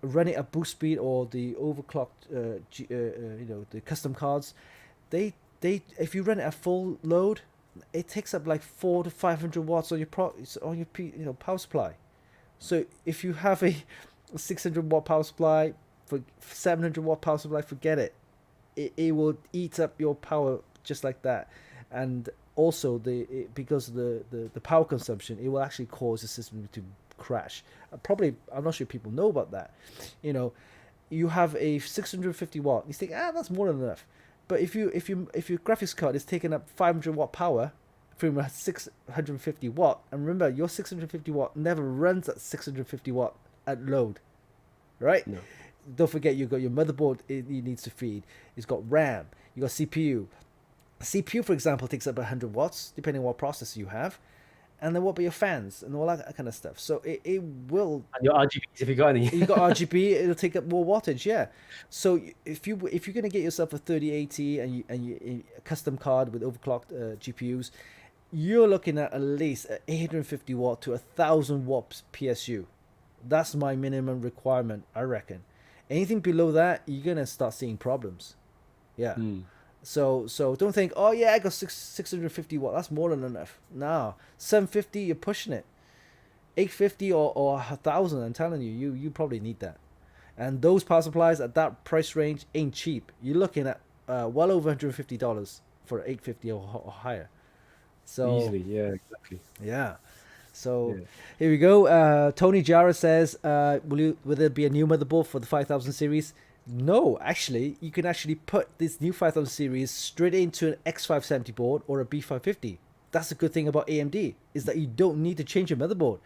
S1: run it at boost speed or the overclocked, the custom cards, if you run it at full load, it takes up like 400 to 500 watts on your power supply. So if you have a 600 watt power supply, for 700 watt power supply, forget it. It will eat up your power just like that. And also because of the power consumption, it will actually cause the system to crash. I'm not sure people know about that. You have a 650 watt. You think, that's more than enough. But if your graphics card is taking up 500 watt power from a 650 watt, and remember, your 650 watt never runs at 650 watt at load, right?
S2: No.
S1: Don't forget, you got your motherboard it needs to feed. It's got RAM. You got CPU. CPU, for example, takes up 100 watts, depending on what processor you have. And then what about your fans and all that kind of stuff? So it will. And
S2: your RGBs, if you got any.
S1: You got RGB, it'll take up more wattage, yeah. So if you're gonna get yourself a 3080 and you a custom card with overclocked GPUs, you're looking at least a 850 watt to 1,000 watts PSU. That's my minimum requirement, I reckon. Anything below that, you're gonna start seeing problems. Yeah.
S2: Hmm.
S1: So don't think, oh yeah, I got 650 watt. That's more than enough. No, 750, you're pushing it. 850 or 1,000. I'm telling you, you probably need that. And those power supplies at that price range ain't cheap. You're looking at well over $150 for 850 or higher. So
S2: Easily, yeah, exactly.
S1: yeah. So
S2: Yeah.
S1: here we go. Tony Jara says, will there be a new motherboard for the 5000 series? No, actually, you can actually put this new 5000 series straight into an X570 board or a B550. That's the good thing about AMD, is that you don't need to change your motherboard.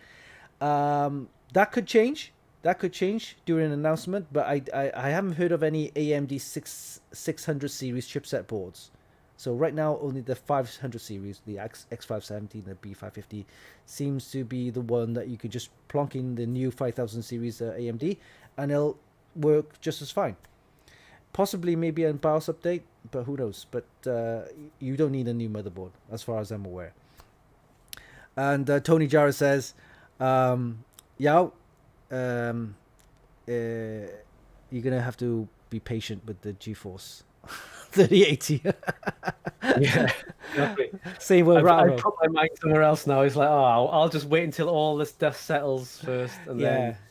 S1: That could change. That could change during an announcement, but I haven't heard of any AMD 600 series chipset boards. So right now, only the 500 series, the X570 and the B550, seems to be the one that you could just plonk in the new 5000 series AMD, and it'll work just as fine. Possibly maybe a BIOS update, but who knows. But you don't need a new motherboard, as far as I'm aware. And Tony Jara says, Yao, you're gonna have to be patient with the GeForce 3080.
S2: Yeah, exactly.
S1: Same with
S2: I've
S1: Raro.
S2: put my mind somewhere else now. It's like, oh, I'll just wait until all this dust settles first, and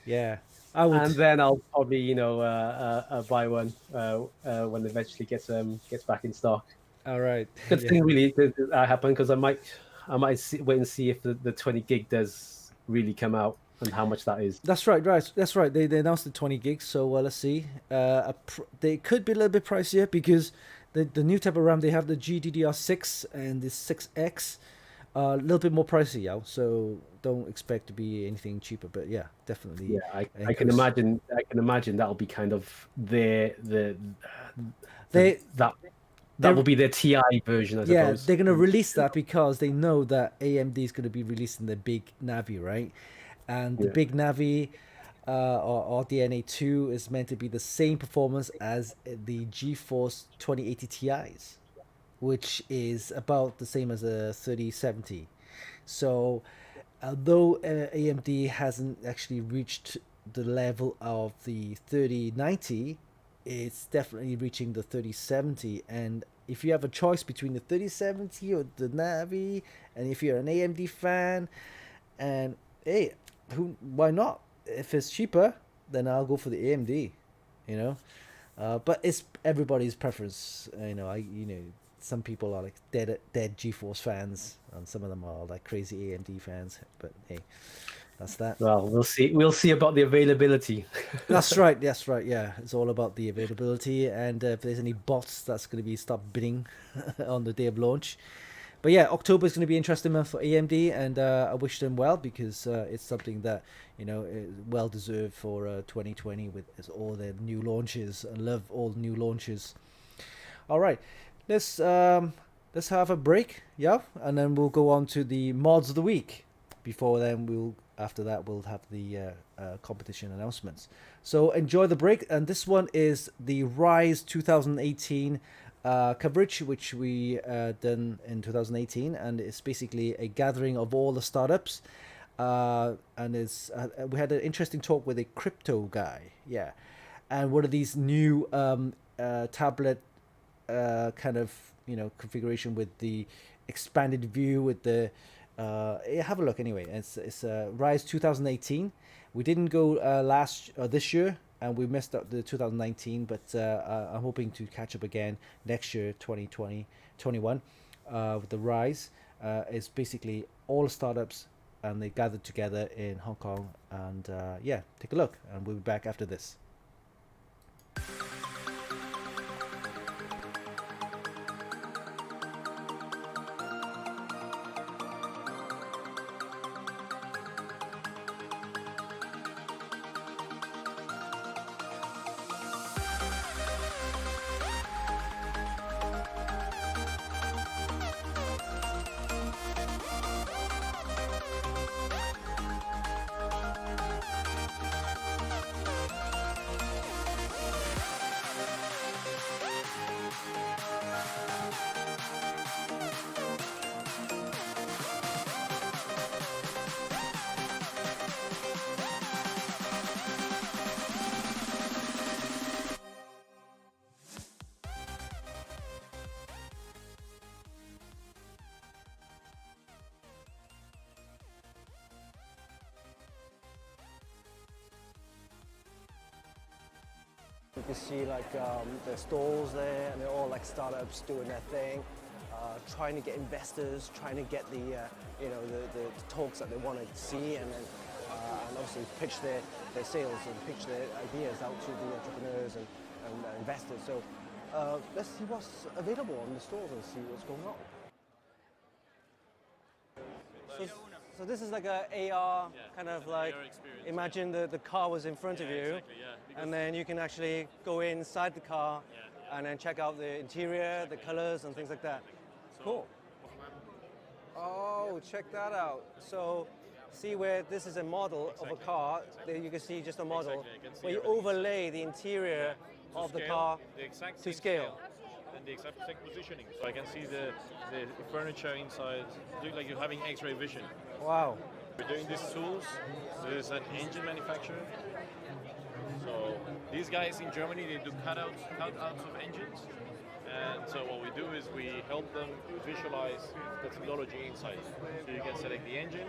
S1: Yeah. I would.
S2: then I'll probably, buy one when it eventually gets back in stock.
S1: All right.
S2: Good
S1: Yeah.
S2: thing really that happened, because I might wait and see if the 20 gig does really come out and how much that is.
S1: That's right. That's right. They announced the 20 gigs, so let's see. They could be a little bit pricier because the new type of RAM, they have the GDDR6 and the 6X, a little bit more pricey, yeah. So don't expect to be anything cheaper, but yeah, definitely.
S2: Yeah, I can imagine. I can imagine that'll be kind of that will be their TI version, I suppose.
S1: Yeah, they're gonna release that because they know that AMD is gonna be releasing the big Navi, right? And the big Navi or RDNA 2 is meant to be the same performance as the GeForce 2080 Ti's, which is about the same as a 3070. So although AMD hasn't actually reached the level of the 3090, it's definitely reaching the 3070. And if you have a choice between the 3070 or the Navi, and if you're an AMD fan, and hey, why not? If it's cheaper, then I'll go for the AMD, you know. But it's everybody's preference, some people are like dead GeForce fans, and some of them are like crazy AMD fans. But hey, that's that.
S2: Well, we'll see. We'll see about the availability.
S1: That's right. That's right. Yeah, it's all about the availability, and if there's any bots, that's going to be start bidding on the day of launch. But yeah, October is going to be an interesting month for AMD, and I wish them well, because it's something that is well deserved for 2020 with all their new launches. I love all new launches. All right, let's have a break, yeah, and then we'll go on to the mods of the week. Before then, after that we'll have the competition announcements. So enjoy the break, and this one is the Rise 2018 coverage, which we done in 2018, and it's basically a gathering of all the startups. And we had an interesting talk with a crypto guy, yeah, and one of these new tablet kind of configuration with the expanded view with the have a look anyway. It's Rise 2018. We didn't go this year, and we missed up the 2019, but I'm hoping to catch up again next year, 2021, with the Rise. It's basically all startups, and they gathered together in Hong Kong, and yeah, take a look, and we'll be back after this.
S3: You can see like the stalls there, and they're all like startups doing their thing, trying to get investors, trying to get the the talks that they want to see, and then and obviously pitch their sales and pitch their ideas out to the entrepreneurs and investors. So let's see what's available on the stores and see what's going on. So this is like a AR kind of like, imagine the car was in front of you,
S4: exactly,
S3: and then you can actually go inside the car and then check out the interior, the colors and things like that. Cool. Oh, check that out. So see where this is a model of a car, there you can see just a model, where you overlay the interior of the car to scale.
S4: And the exact positioning, so I can see the furniture inside. Look like you're having X-ray vision.
S3: Wow.
S4: We're doing these tools. There's an engine manufacturer. So these guys in Germany, they do cutouts of engines. And so what we do is we help them visualize the technology inside. So you can select the engine.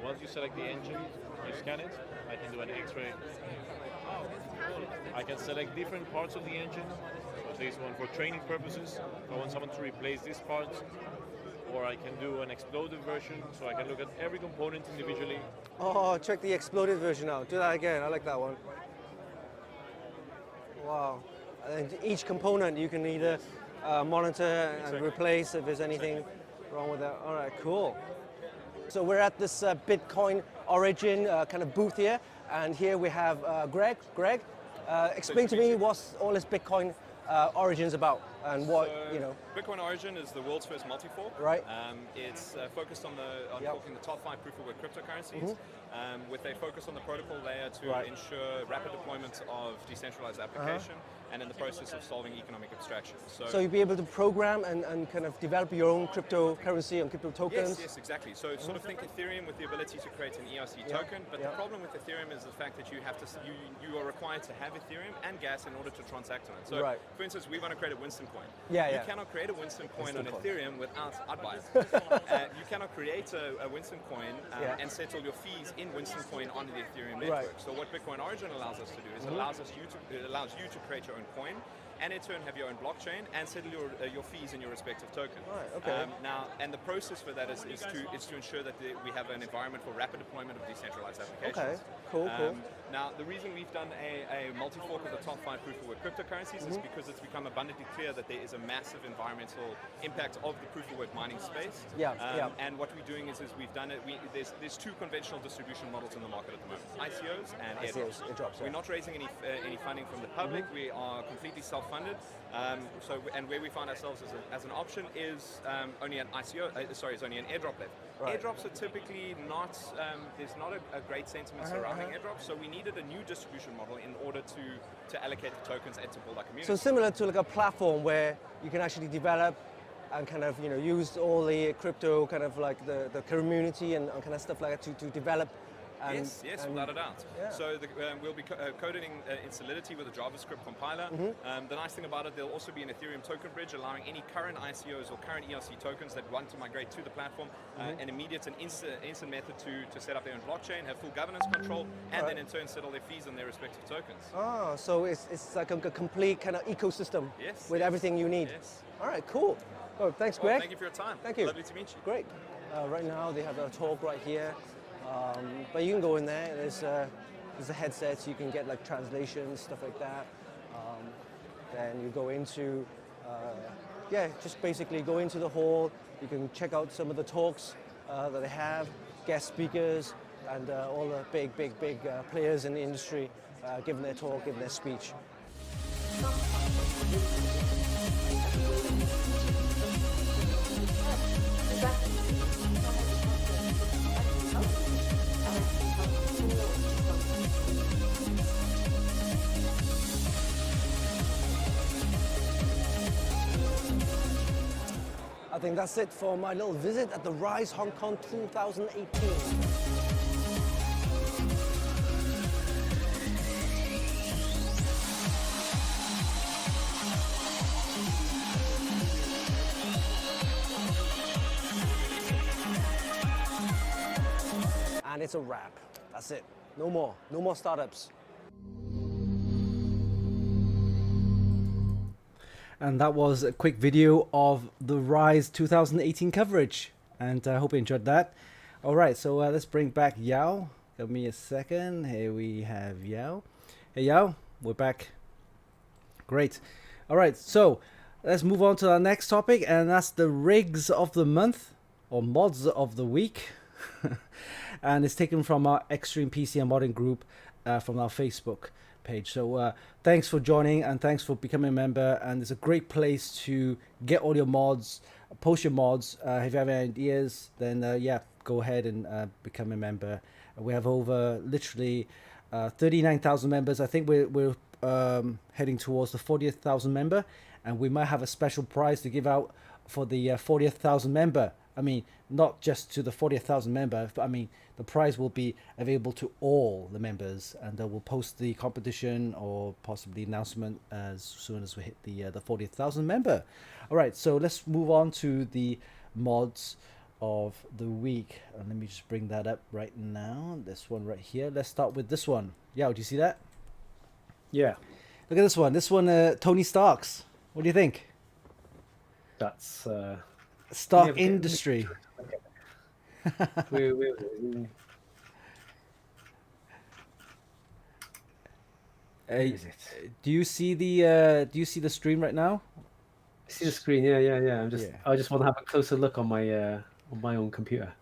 S4: Once you select the engine, you scan it. I can do an X-ray. I can select different parts of the engine. This one for training purposes. If I want someone to replace this part, or I can do an exploded version, so I can look at every component individually.
S3: Oh, check the exploded version out. Do that again. I like that one. Wow. And each component you can either monitor and replace if there's anything wrong with that. All right, cool. So we're at this Bitcoin Origin kind of booth here, and here we have Greg. Greg, explain to me what's all this Bitcoin Origin's about and what,
S5: Bitcoin Origin is the world's first multi-fork.
S3: Right.
S5: It's focused on forking the top 5 proof-of-work cryptocurrencies, with a focus on the protocol layer to ensure rapid deployment of decentralized application, and in the process of solving economic abstraction.
S3: So you'll be able to program and kind of develop your own cryptocurrency and crypto tokens?
S5: Yes, exactly. So sort of think Ethereum with the ability to create an ERC token, but the problem with Ethereum is the fact that you have to you are required to have Ethereum and gas in order to transact on it. So for instance, we want to create a Winston coin. You cannot create a Winston coin on Ethereum without you cannot create a Winston coin and settle your fees in Winston coin on the Ethereum network. So what Bitcoin Origin allows us to do is it allows you to create your own coin, and in turn have your own blockchain and settle your fees in your respective token.
S3: Right, okay.
S5: Now, and the process for that is to ensure that we have an environment for rapid deployment of decentralized applications.
S3: Okay, cool.
S5: Now, the reason we've done a multi-fork of the top 5 proof-of-work cryptocurrencies is because it's become abundantly clear that there is a massive environmental impact of the proof-of-work mining space. And what we're doing is we've done it. There's 2 conventional distribution models in the market at the moment: ICOs and airdrops. We're not raising any funding from the public. We are completely self-funded. And where we find ourselves as an option is only an ICO. Is only an airdrop left. Airdrops are typically not. There's not a great sentiment surrounding airdrops. So we needed a new distribution model in order to allocate the tokens and to build our community.
S3: So similar to like a platform where you can actually develop and kind of use all the crypto kind of like the community and kind of stuff like that to develop.
S5: Yes, without a doubt. So we'll be coding in Solidity with a JavaScript compiler. The nice thing about it, there'll also be an Ethereum token bridge allowing any current ICOs or current ERC tokens that want to migrate to the platform an immediate and instant method to set up their own blockchain, have full governance control, and then in turn settle their fees on their respective tokens.
S3: Oh, so it's like a complete kind of ecosystem with everything you need.
S5: Yes.
S3: All right, cool. Oh, thanks, Greg.
S5: Well, thank you for your time.
S3: Thank you.
S5: Lovely to meet you.
S3: Great. Right now they have a talk right here. But you can go in there. There's a headset, so you can get like translations, stuff like that. Then you go into, just basically go into the hall. You can check out some of the talks that they have, guest speakers, and all the big players in the industry giving their talk, giving their speech. I think that's it for my little visit at the Rise Hong Kong 2018. And it's a wrap. That's it. No more startups.
S1: And that was a quick video of the Rise 2018 coverage. And I hope you enjoyed that. All right, so let's bring back Yao. Give me a second. Here we have Yao. Hey, Yao, we're back. Great. All right, so let's move on to our next topic, and that's the rigs of the month, or mods of the week. And it's taken from our Extreme PC and Modding group from our Facebook page. So thanks for joining, and thanks for becoming a member. And it's a great place to get all your mods, post your mods. If you have any ideas, then yeah, go ahead and become a member. We have over literally 39,000 members. I think we're heading towards the 40,000 member, and we might have a special prize to give out for the 40,000 member. I mean, not just to the 40,000 member, but I mean, the prize will be available to all the members, and we'll post the competition or possibly announcement as soon as we hit the 40,000 member. All right, so let's move on to the mods of the week. And let me just bring that up right now. This one right here. Let's start with this one. Yeah, do you see that?
S2: Yeah.
S1: Look at this one. This one, Tony Stark's. What do you think?
S2: That's
S1: Stark Industry.
S2: Where is it?
S1: Do you see the stream right now?
S2: I see the screen. Yeah. I just want to have a closer look on my own computer.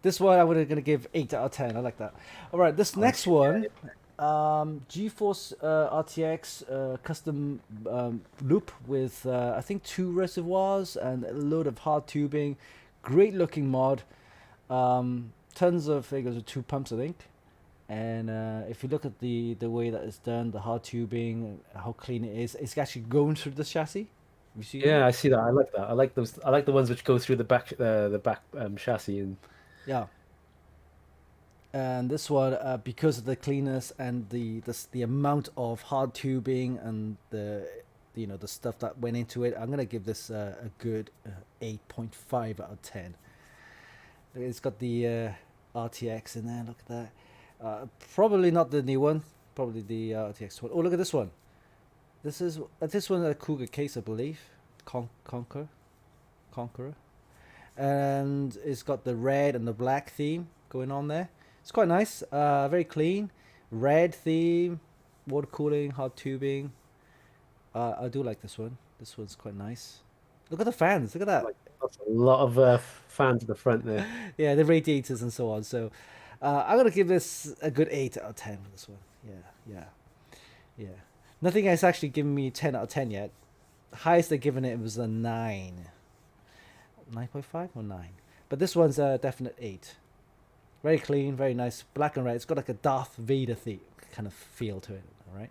S1: This one I'm gonna give 8 out of 10. I like that. All right, this next one, GeForce RTX custom loop with I think 2 reservoirs and a load of hard tubing. Great looking mod. Tons of figures with 2 pumps, I think. And if you look at the way that it's done, the hard tubing, how clean it is, it's actually going through the chassis. You see?
S2: Yeah, I see that. I like that. I like those. I like the ones which go through the back chassis. And
S1: yeah. And this one, because of the cleanness and the amount of hard tubing and the stuff that went into it, I'm gonna give this a good 8.5 out of 10. It's got the RTX in there. Look at that. Probably not the new one. Probably the RTX one. Oh, look at this one. This one a Cougar Case, I believe. Conqueror. And it's got the red and the black theme going on there. It's quite nice. Very clean. Red theme, water cooling, hard tubing. I do like this one. This one's quite nice. Look at the fans. Look at that.
S2: That's a lot of fans at the front there.
S1: Yeah, the radiators and so on. So I'm gonna give this a good 8 out of 10 for this one. Yeah. Nothing has actually given me 10 out of 10 yet. The highest they've given it was a 9. 9.5 or 9. But this one's a definite 8. Very clean, very nice, black and red. It's got like a Darth Vader kind of feel to it. All right.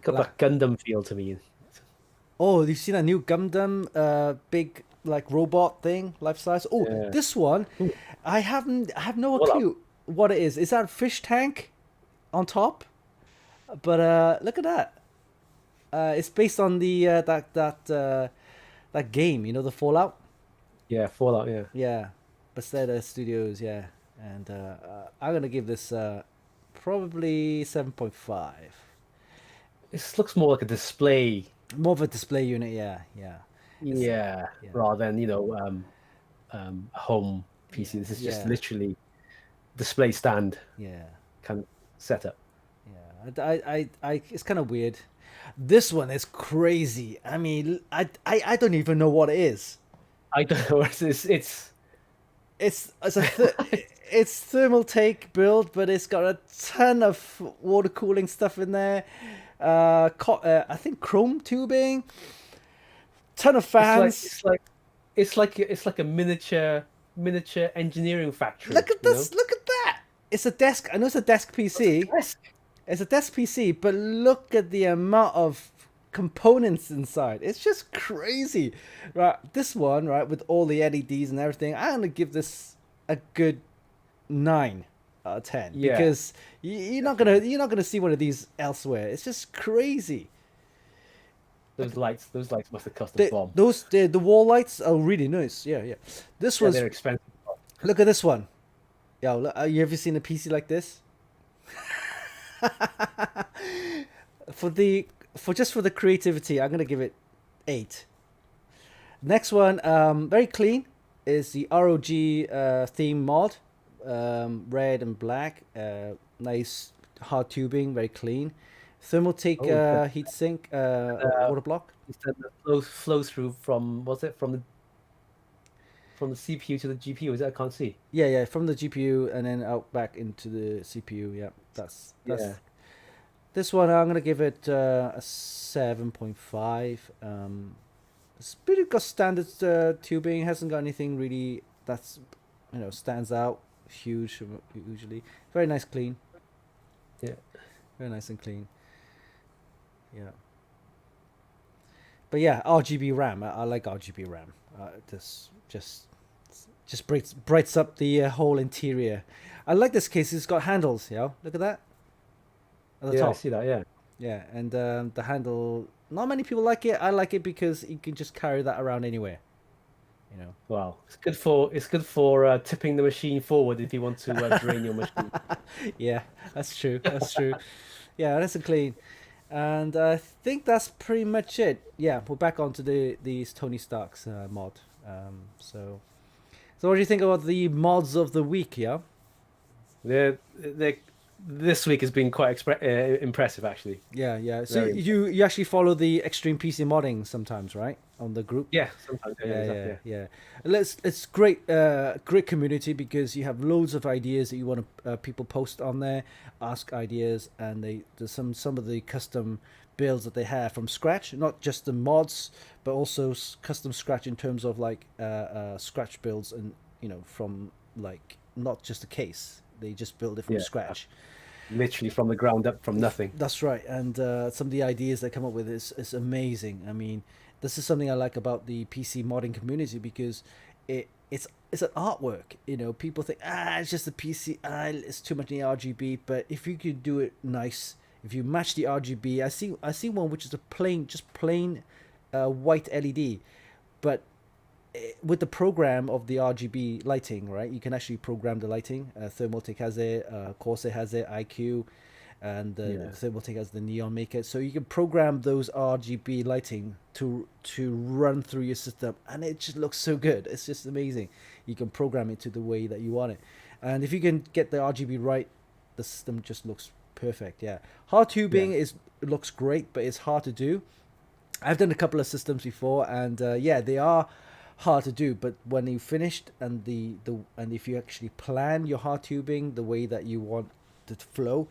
S2: Got that Gundam feel to me.
S1: Oh, you've seen a new Gundam, big like robot thing, life size. Oh, yeah. This one, I have no clue what it is. Is that a fish tank on top? But look at that. It's based on the that game, you know, the Fallout.
S2: Yeah, Fallout. Yeah.
S1: Yeah, Bethesda Studios. Yeah, and I'm gonna give this probably 7.5.
S2: This looks more like a display.
S1: More of a display unit. Yeah.
S2: Rather than home PC. This is just literally display stand.
S1: Yeah.
S2: Kind of setup.
S1: Yeah, I it's kind of weird. This one is crazy. I mean, I don't even know what it is.
S2: I don't know what it is.
S1: It's it's thermal take build, but it's got a ton of water cooling stuff in there. I think chrome tubing, ton of fans.
S2: It's like a miniature engineering factory.
S1: Look at this! Look at that! It's a desk. I know it's a desk PC. It's a desk PC, but look at the amount of components inside. It's just crazy, right? This one, right, with all the LEDs and everything, I'm gonna give this a good 9 out of 10 because you're not gonna see one of these elsewhere. It's just crazy.
S2: Those lights must have cost a bomb.
S1: The wall lights are really nice. Yeah. This was.
S2: They're expensive.
S1: Look at this one. Yo, look, you ever seen a PC like this? For for the creativity, I'm gonna give it 8. Next one, very clean, is the ROG theme mod, red and black, nice hard tubing, very clean. Thermaltake heatsink, water block.
S2: Instead of flow through from from the CPU to the GPU. Is that I can't see.
S1: Yeah, from the GPU and then out back into the CPU. Yeah, that's
S2: Yeah.
S1: this one. I'm gonna give it a 7.5. It's pretty got standard tubing. Hasn't got anything really that's stands out huge usually. Very nice, clean.
S2: Yeah.
S1: Very nice and clean. Yeah. But yeah, RGB RAM. I like RGB RAM. This just brights up the whole interior. I like this case. It's got handles. Look at that. At the
S2: Yeah, I
S1: top.
S2: see that. Yeah.
S1: Yeah, and the handle. Not many people like it. I like it because you can just carry that around anywhere.
S2: Wow, it's good for tipping the machine forward if you want to drain your machine.
S1: Yeah, that's true. That's true. Yeah, that's a clean. And I think that's pretty much it. Yeah, we're back onto these Tony Stark's mod. So what do you think about the mods of the week? Yeah.
S2: This week has been quite impressive, actually.
S1: Yeah. So
S2: Very
S1: you actually follow the Extreme PC modding sometimes, right? On the group.
S2: Yeah, sometimes. Yeah.
S1: It's great, great community because you have loads of ideas that you want to people post on there, ask ideas, and there's some of the custom builds that they have from scratch, not just the mods, but also custom scratch in terms of like scratch builds, and from like not just a case, they just build it from scratch.
S2: Literally from the ground up, from nothing.
S1: That's right, and some of the ideas they come up with is amazing. I mean, this is something I like about the PC modding community because it's an artwork. People think it's just a PC, it's too much in the RGB. But if you could do it nice, if you match the RGB, I see one which is a plain white LED, but with the program of the RGB lighting, right? You can actually program the lighting. Thermaltake has it, Corsair has it, IQ, and Thermaltake has the neon maker. So you can program those RGB lighting to run through your system, and it just looks so good. It's just amazing. You can program it to the way that you want it, and if you can get the RGB right, the system just looks perfect. Yeah, hard tubing looks great, but it's hard to do. I've done a couple of systems before, and they are hard to do, but when you finished and and if you actually plan your hard tubing the way that you want it to flow,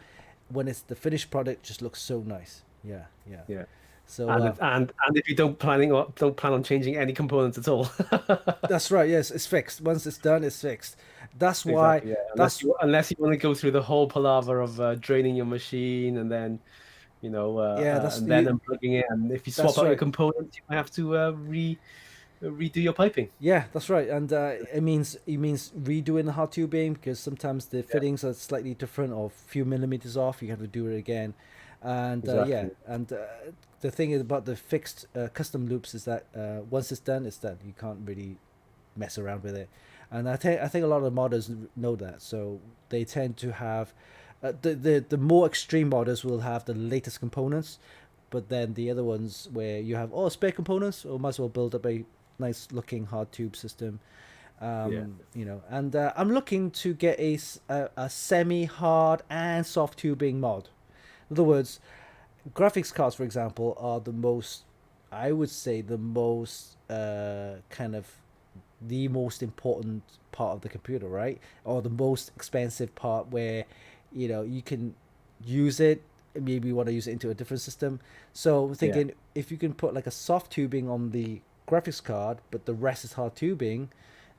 S1: when it's the finished product, just looks so nice. Yeah. So
S2: and if you don't plan on changing any components at all.
S1: That's right. Yes, it's fixed. Once it's done, it's fixed. That's why.
S2: Exactly, unless you want to go through the whole palaver of draining your machine and then and then unplugging it, and if you swap out your components, you might have to redo your piping.
S1: Yeah, that's right, and it means redoing the hard tubing because sometimes the fittings are slightly different or a few millimeters off. You have to do it again, and the thing is about the fixed custom loops is that once it's done, it's done. You can't really mess around with it, and I think a lot of modders know that, so they tend to have the more extreme modders will have the latest components, but then the other ones where you have spare components, or might as well build up a nice looking hard tube system. And I'm looking to get a semi hard and soft tubing mod. In other words, graphics cards, for example, are the most, I would say, the most kind of the most important part of the computer, right? Or the most expensive part where you can use it. Maybe you want to use it into a different system. So thinking if you can put like a soft tubing on the graphics card, but the rest is hard tubing,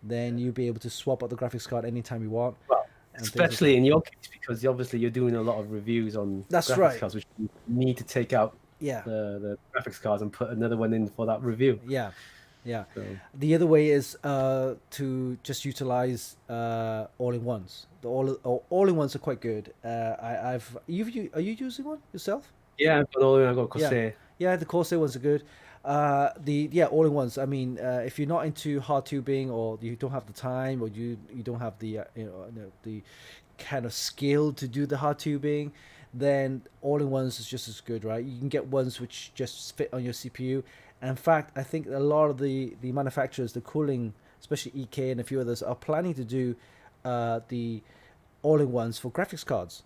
S1: then you'll be able to swap out the graphics card anytime you want.
S2: Well, especially in your case, because obviously you're doing a lot of reviews on graphics cards, which you need to take out the graphics cards and put another one in for that review.
S1: Yeah. So. The other way is to just utilize all-in-ones. The all-in-ones are quite good. Are you using one yourself?
S2: Yeah, I've got Corsair.
S1: Yeah, the Corsair ones are good. All-in-ones. I mean, if you're not into hard tubing, or you don't have the time, or you don't have the the kind of skill to do the hard tubing, then all-in-ones is just as good, right? You can get ones which just fit on your CPU. And in fact, I think a lot of the manufacturers, the cooling, especially EK and a few others, are planning to do the all-in-ones for graphics cards.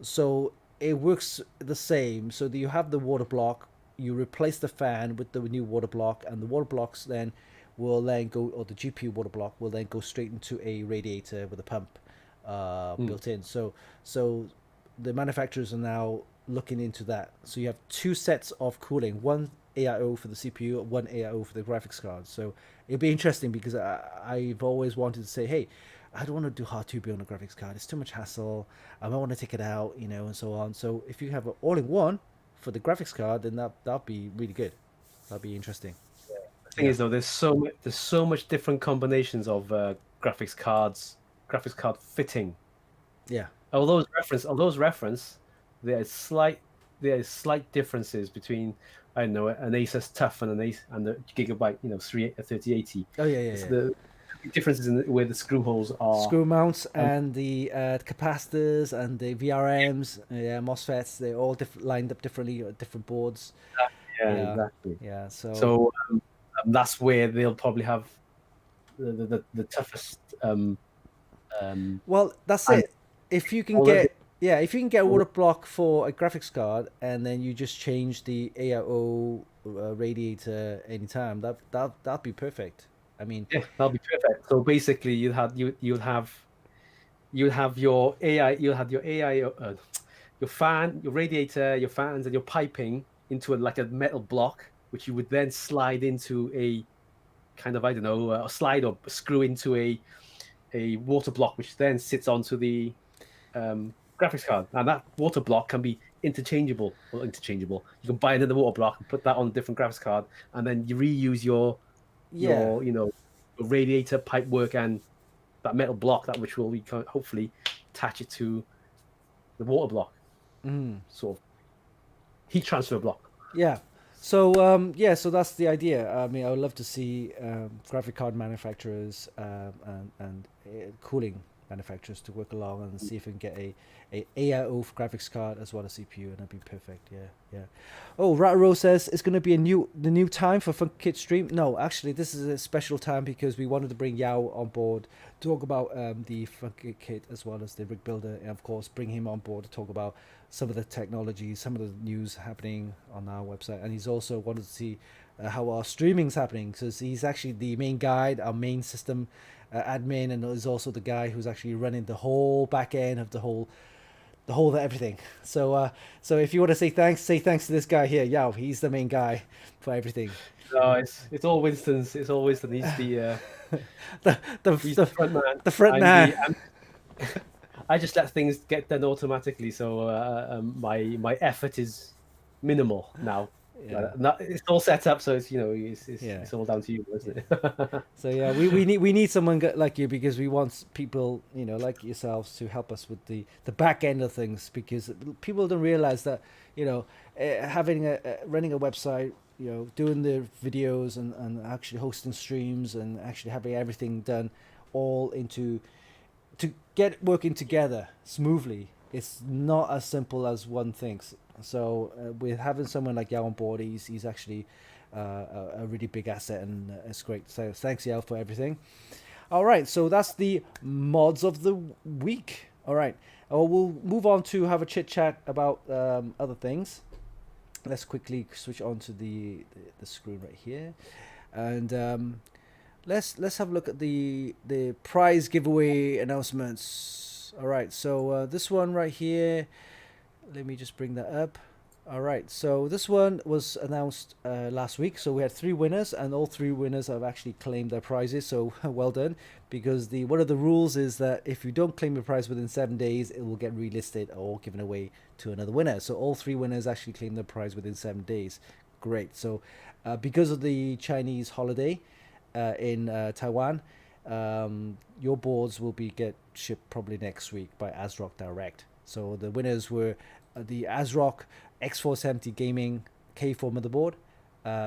S1: So it works the same. So that you have the water block, you replace the fan with the new water block, and the water blocks then will then go, or the GPU water block will then go straight into a radiator with a pump built in. So the manufacturers are now looking into that. So you have two sets of cooling, one AIO for the CPU, one AIO for the graphics card. So it'll be interesting because I've always wanted to say, hey, I don't want to do hard to be on a graphics card. It's too much hassle. I don't want to take it out, you know, and so on. So if you have an all-in-one for the graphics card, then that'll be really good. That'll be interesting.
S2: The thing is, though, there's so much different combinations of graphics card fitting.
S1: Yeah.
S2: Although reference, there is slight differences between, I don't know, an Asus TUF and the Gigabyte, 3080.
S1: Oh yeah.
S2: The differences in where the screw holes are.
S1: Screw mounts and the capacitors and the VRMs, MOSFETs, they're all lined up differently on different boards.
S2: Yeah, exactly.
S1: Yeah,
S2: so that's where they'll probably have the toughest.
S1: Well, that's it. If you can get a water block for a graphics card, and then you just change the AIO radiator anytime, that'd be perfect. I mean,
S2: yeah, that'll be perfect. So basically, you'll have your AIO, your fan, your radiator, your fans, and your piping into a metal block, which you would then slide into a kind of, I don't know, a slide or screw into a water block, which then sits onto the graphics card. And that water block can be interchangeable. You can buy another water block and put that on a different graphics card, and then you reuse your radiator pipe work and that metal block, that which will hopefully attach it to the water block. Sort of heat transfer block.
S1: Yeah. So so that's the idea. I mean, I would love to see graphic card manufacturers and cooling manufacturers to work along and see if we can get a AIO graphics card as well as CPU, and that'd be perfect. Yeah. Oh, Ratro says it's going to be the new time for Funk Kit stream. No, actually, this is a special time because we wanted to bring Yao on board to talk about the Funk Kit as well as the rig builder, and of course bring him on board to talk about some of the technology, some of the news happening on our website, and he's also wanted to see how our streaming's happening. So he's actually the main guide, our main system admin, and is also the guy who's actually running the whole back end of the whole everything. So if you want to say thanks to this guy here, Yao. He's the main guy for everything.
S2: No, it's all Winston's. It's all Winston. He's the
S1: the
S2: front man.
S1: The front man.
S2: I just let things get done automatically, so my effort is minimal now. Yeah. It's all set up, so it's all down to you, isn't it?
S1: So yeah, we need someone like you, because we want people like yourselves to help us with the back end of things, because people don't realize that having running a website, doing the videos and actually hosting streams and actually having everything done all to get working together smoothly, it's not as simple as one thinks. So with having someone like Yao on board, he's actually a really big asset, and it's great. So thanks, Yao, for everything. All right, so that's the mods of the week. All right, we'll move on to have a chit chat about other things. Let's quickly switch on to the screen right here, and let's have a look at the prize giveaway announcements. All right, so this one right here, let me just bring that up. All right, so this one was announced last week. So we had 3 winners, and all 3 winners have actually claimed their prizes. So well done, because one of the rules is that if you don't claim your prize within 7 days, it will get relisted or given away to another winner. So all 3 winners actually claimed their prize within 7 days. Great. So because of the Chinese holiday in Taiwan, your boards will get shipped probably next week by ASRock Direct. So the winners were the ASRock X470 Gaming K4 motherboard,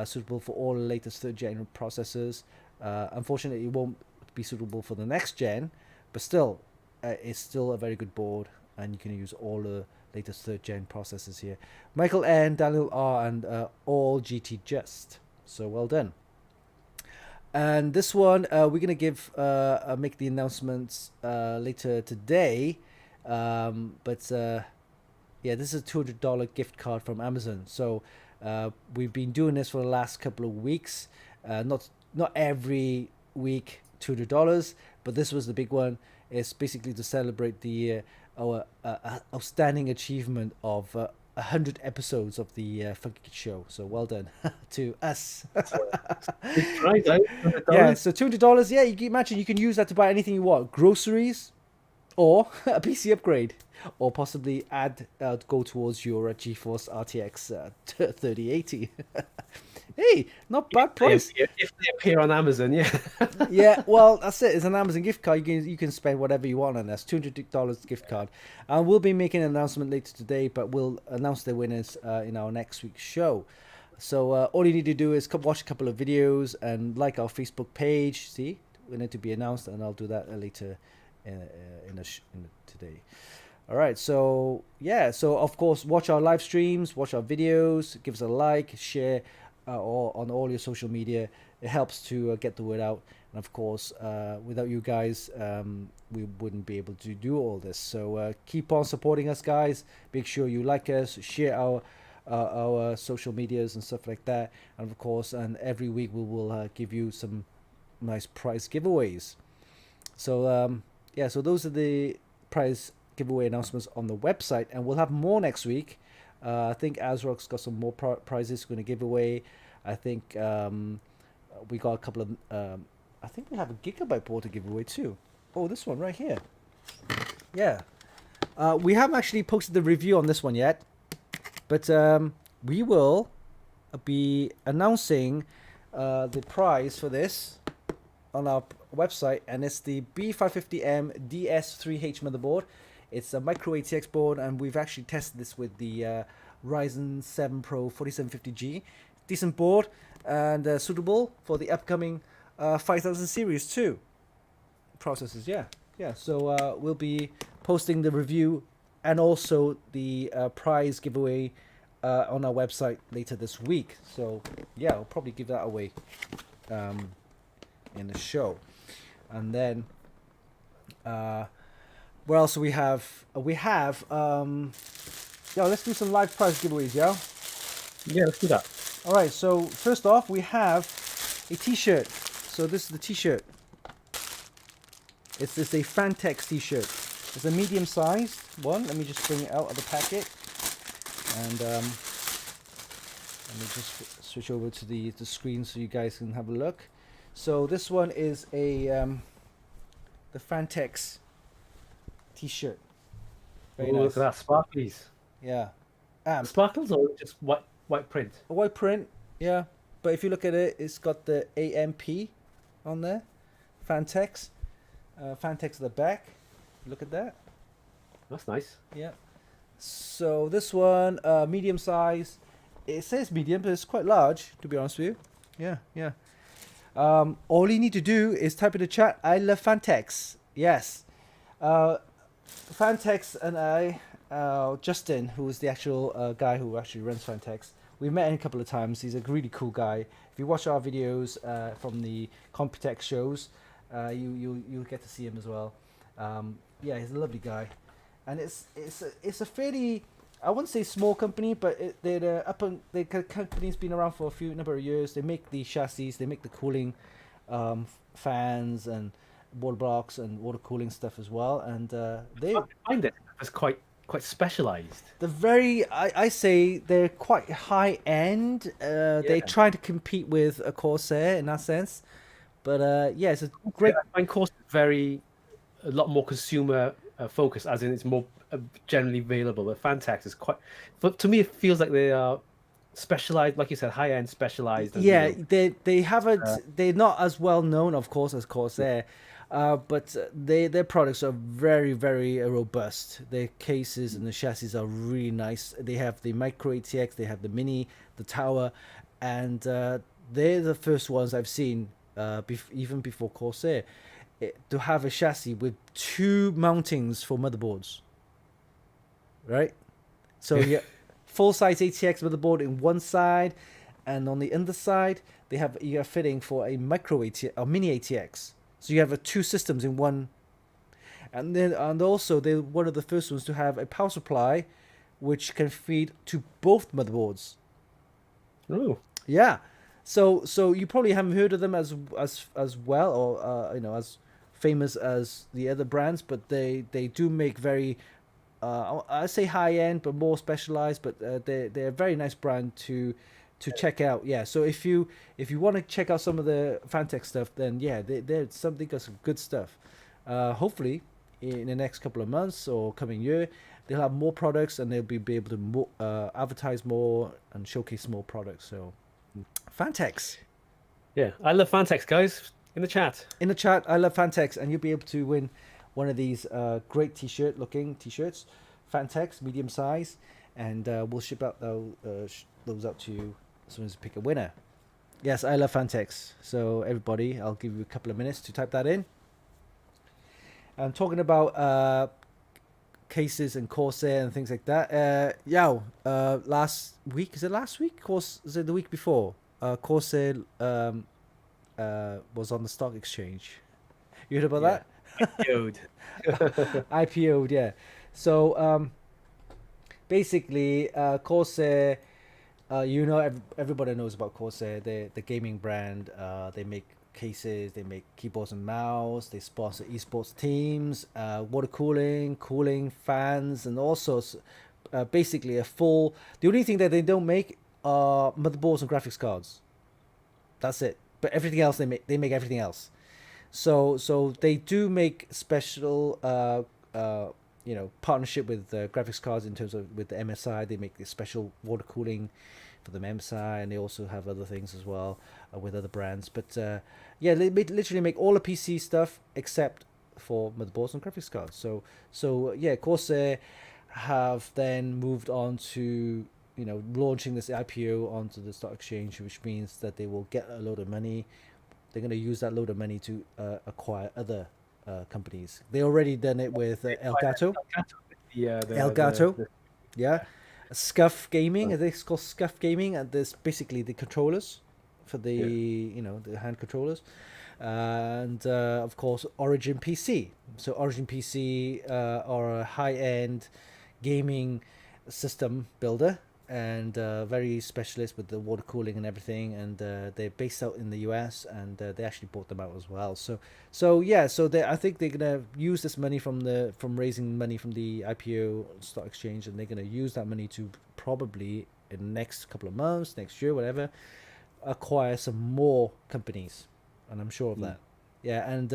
S1: suitable for all the latest 3rd gen processors. Unfortunately, it won't be suitable for the next gen, but still, it's still a very good board, and you can use all the latest third gen processors here. Michael N, Daniel R, and all GT Just. So well done. And this one we're gonna give make the announcements later today. But yeah, this is a $200 gift card from Amazon. So we've been doing this for the last couple of weeks. Not every week $200, but this was the big one. It's basically to celebrate the our outstanding achievement of 100 episodes of the Funky Kid Show. So well done to us.
S2: Right,
S1: Yeah, so $200. Yeah, you can imagine you can use that to buy anything you want: groceries, or a PC upgrade, or possibly go towards your GeForce RTX 3080. Hey, not bad price.
S2: If they appear on Amazon, yeah.
S1: Yeah, well, that's it. It's an Amazon gift card. You can spend whatever you want on this. $200 gift card. And we'll be making an announcement later today, but we'll announce the winners in our next week's show. So all you need to do is watch a couple of videos and like our Facebook page. See, we need to be announced, and I'll do that later today. All right, so yeah, so of course watch our live streams, watch our videos, give us a like, share or on all your social media. It helps to get the word out, and of course without you guys we wouldn't be able to do all this. So keep on supporting us, guys. Make sure you like us, share our social medias and stuff like that, and of course, and every week we will give you some nice prize giveaways. So yeah, so those are the prize giveaway announcements on the website, and we'll have more next week. I think ASRock's got some more prizes we're going to give away. I think we got a couple of I think we have a gigabyte board to give away too. Oh, this one right here. Yeah, we haven't actually posted the review on this one yet, but we will be announcing the prize for this on our website, and it's the B550M DS3H motherboard. It's a micro ATX board, and we've actually tested this with the Ryzen 7 Pro 4750G. Decent board, and suitable for the upcoming 5000 series too. Processors, yeah. So we'll be posting the review and also the prize giveaway on our website later this week. So yeah, I'll probably give that away in the show. And then what else do we have? Let's do some live prize giveaways,
S2: Yeah, let's do that.
S1: All right, so first off, we have a T-shirt. So this is the T-shirt. It's a Phanteks T-shirt. It's a medium-sized one. Let me just bring it out of the packet, and let me just switch over to the screen so you guys can have a look. So this one is the Phanteks T-shirt. Very nice.
S2: Look at that, sparklies.
S1: Yeah.
S2: Sparkles or just white print?
S1: A white print, yeah. But if you look at it, it's got the AMP on there. Phanteks. Phanteks at the back. Look at that.
S2: That's nice.
S1: Yeah. So this one, medium size. It says medium, but it's quite large, to be honest with you. Yeah. All you need to do is type in the chat, I love Phanteks. Yes. Phanteks and I, Justin, who is the actual guy who actually runs Phanteks, we met him a couple of times. He's a really cool guy. If you watch our videos from the Computex shows, you'll get to see him as well. Yeah, he's a lovely guy, and it's a fairly, I wouldn't say small company, but the company's been around for a number of years. They make the chassis, they make the cooling fans and water blocks and water cooling stuff as well. And they
S2: find it as quite specialized.
S1: I say they're quite high end. They try to compete with a Corsair in that sense, but yeah, it's a great.
S2: I find Corsair a lot more consumer focused, as in it's more generally available. But Phanteks is quite, but to me it feels like they are specialized, like you said, high end specialized.
S1: Yeah, they haven't. They're not as well known, of course, as Corsair. But their products are very, very robust. Their cases and the chassis are really nice. They have the micro ATX, they have the mini, the tower, and they're the first ones I've seen, even before Corsair, to have a chassis with 2 mountings for motherboards. Right? So yeah, full-size ATX motherboard in one side, and on the underside you are fitting for a micro ATX or mini ATX. So you have two systems in one. And also they're one of the first ones to have a power supply, which can feed to both motherboards.
S2: Oh.
S1: Yeah. So you probably haven't heard of them as well, or as famous as the other brands, but they do make very I say high end, but more specialized. But they're a very nice brand to check out. Yeah. So if you want to check out some of the Phanteks stuff, then yeah, they got some good stuff. Hopefully in the next couple of months or coming year, they'll have more products and they'll be able to advertise more and showcase more products. So Phanteks.
S2: Yeah, I love Phanteks, guys. In the chat.
S1: In the chat, I love Phanteks, and you'll be able to win one of these great looking t-shirts, Phanteks, medium size, and we'll ship out those out to you as soon as we pick a winner. Yes, I love Phanteks. So everybody, I'll give you a couple of minutes to type that in. I'm talking about cases and Corsair and things like that. Last week, is it last week? Is it the week before? Corsair was on the stock exchange. You heard about that?
S2: IPO'd.
S1: IPO'd, yeah. So basically, Corsair, everybody knows about Corsair. They're the gaming brand. They make cases, they make keyboards and mouse, they sponsor esports teams, water cooling fans, and all sorts. Basically the only thing that they don't make are motherboards and graphics cards. That's it. But everything else they make everything else. So they do make special partnership with graphics cards in terms of with the MSI. They make this special water cooling for the MSI, and they also have other things as well with other brands. But they literally make all the PC stuff except for motherboards and graphics cards. So Corsair have then moved on to launching this IPO onto the stock exchange, which means that they will get a load of money. They're going to use that load of money to acquire other companies. They already done it with Elgato.
S2: Yeah,
S1: Elgato. Yeah. Scuff Gaming, I think it's called Scuff Gaming, and there's basically the controllers for the the hand controllers, and of course Origin PC. So Origin PC are a high-end gaming system builder, and very specialist with the water cooling and everything, and they're based out in the US, and they actually bought them out as well. So I think they're gonna use this money from raising money from the IPO stock exchange, and they're gonna use that money to probably in the next couple of months, next year, whatever, acquire some more companies, and I'm sure of that. Yeah, and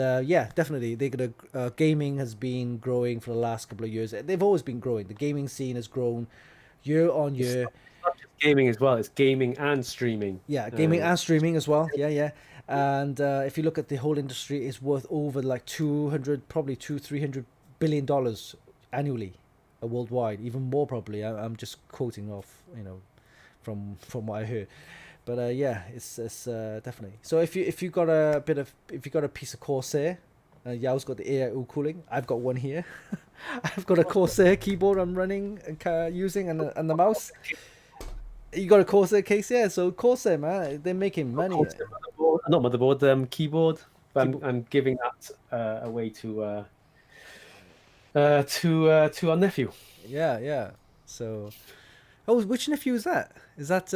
S1: definitely they're gonna. Gaming has been growing for the last couple of years. They've always been growing. The gaming scene has grown year on year.
S2: It's not just gaming as well, it's gaming and streaming.
S1: Yeah, gaming and streaming as well. Yeah. And if you look at the whole industry, it's worth over like $300 billion annually, worldwide, even more probably. I'm just quoting off, from what I heard. But it's definitely. So if you got a piece of Corsair, Yao's got the AI cooling. I've got one here. I've got a Corsair keyboard I'm running and using, and the mouse. You got a Corsair case, yeah. So Corsair, man, they're making money.
S2: Not motherboard, keyboard. I'm giving that away to our nephew.
S1: Yeah. So, which nephew is that? Is that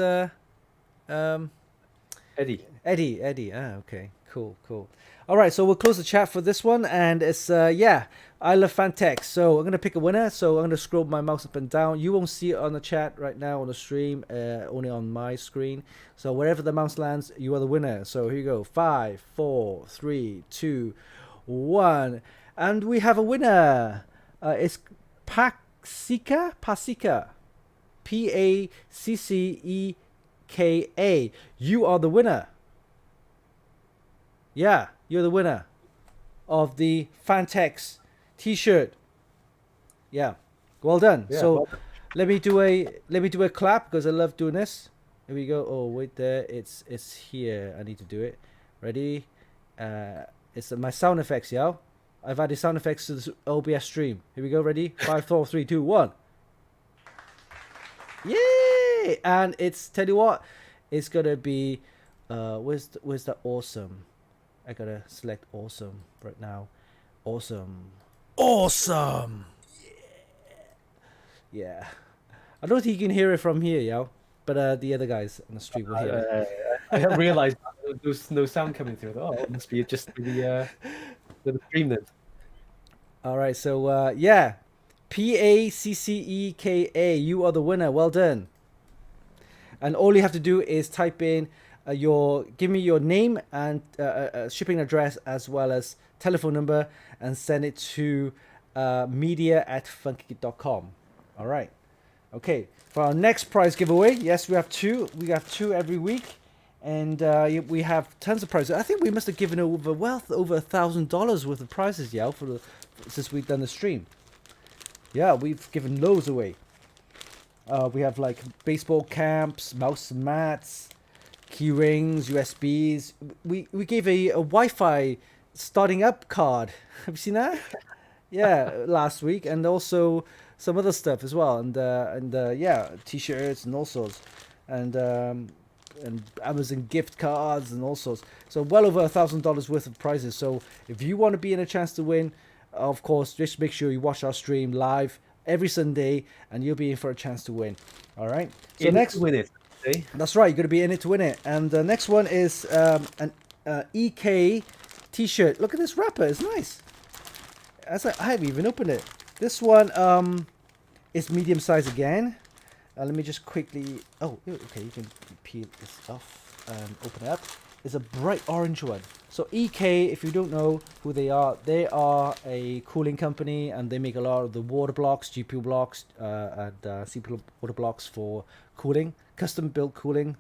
S2: Eddie?
S1: Ah, okay, cool. All right, so we'll close the chat for this one, and it's I love Phanteks. So I'm gonna pick a winner. So I'm gonna scroll my mouse up and down. You won't see it on the chat right now on the stream, only on my screen. So wherever the mouse lands, you are the winner. So here you go. 5, 4, 3, 2, 1, and we have a winner. It's Pasika, PACCEKA. You are the winner. Yeah, you're the winner of the Phanteks T-shirt. Yeah, well done.
S2: Yeah,
S1: so let me do a clap because I love doing this. Here we go. Oh wait, there it's here. I need to do it. Ready? It's my sound effects, yo. I've added sound effects to this OBS stream. Here we go. Ready? 5, 4, 3, 2, 1. Yay! And it's, tell you what, it's gonna be, where's the awesome? I gotta select awesome right now. Awesome. Awesome! Yeah. I don't think you can hear it from here, yo. But the other guys on the street will hear it.
S2: I realized there was no sound coming through. Oh, it must be just the stream then.
S1: All right, so yeah, Paceeka, you are the winner. Well done. And all you have to do is type in give me your name and shipping address as well as telephone number and send it to media@funkykit.com. All right. Okay. For our next prize giveaway, yes, we have two. We have two every week, and we have tons of prizes. I think we must have given over $1,000 worth of prizes, yeah, since we've done the stream. Yeah, we've given loads away. We have like baseball caps, mouse mats, key rings, USBs. We gave a Wi-Fi starting up card. Have you seen that? Yeah, last week, and also some other stuff as well, and yeah, T-shirts and all sorts, and Amazon gift cards and all sorts. So well over $1,000 worth of prizes. So if you want to be in a chance to win, of course, just make sure you watch our stream live every Sunday, and you'll be in for a chance to win. All right. So next,
S2: win it. See?
S1: That's right. You're gonna be in it to win it. And the next one is an EK T-shirt. Look at this wrapper. It's nice. I haven't even opened it. This one is medium size again. Let me just quickly. Oh, okay. You can peel this off and open it up. It's a bright orange one. So EK, if you don't know who they are a cooling company, and they make a lot of the water blocks, GPU blocks, and CPU water blocks for cooling, custom built cooling,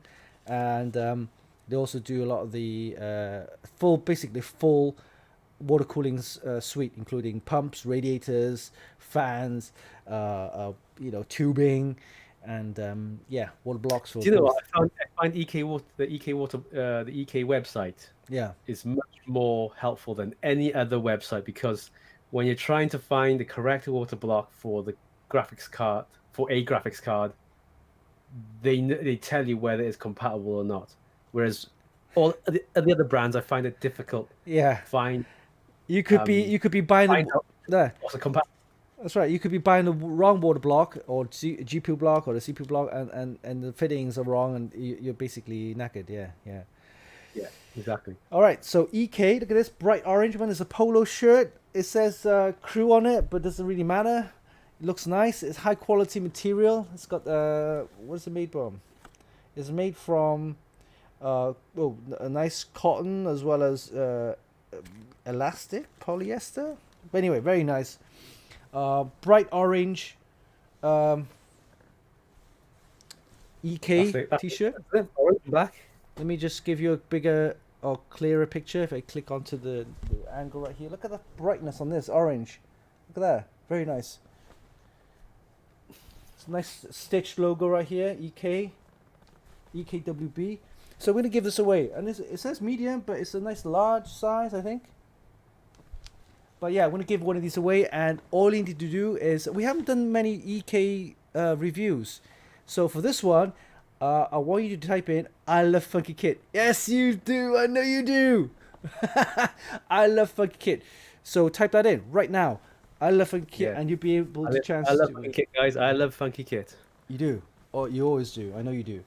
S1: and they also do a lot of the basically full water cooling suite, including pumps, radiators, fans, tubing, and yeah, water blocks for.
S2: Do you know what? I find the EK website is much more helpful than any other website, because when you're trying to find the correct water block for the graphics card, they tell you whether it's compatible or not. Whereas all the other brands, I find it difficult.
S1: Yeah.
S2: Find.
S1: You could be buying
S2: what's compatible.
S1: That's right. You could be buying the wrong water block or GPU block or the CPU block, and the fittings are wrong, and you're basically knackered. Yeah.
S2: Yeah, exactly.
S1: All right. So EK, look at this bright orange one. It's a polo shirt. It says crew on it, but doesn't really matter. It looks nice. It's high quality material. It's got what is it made from? It's made from a nice cotton as well as elastic polyester. But anyway, very nice. Bright orange EK T-shirt.
S2: Orange and black.
S1: Let me just give you a bigger or clearer picture. If I click onto the angle right here, look at the brightness on this orange. Look at that, very nice. It's a nice stitched logo right here, EKWB. So we're gonna give this away, and it says medium, but it's a nice large size, I think. But yeah, I'm going to give one of these away, and all you need to do is, we haven't done many EK reviews. So for this one, I want you to type in, I love Funky Kit. Yes, you do. I know you do. I love Funky Kit. So type that in right now. I love Funky Kit, and you'll be able to chance.
S2: I love Funky Kit, guys. I love Funky Kit.
S1: You do. Oh, you always do. I know you do.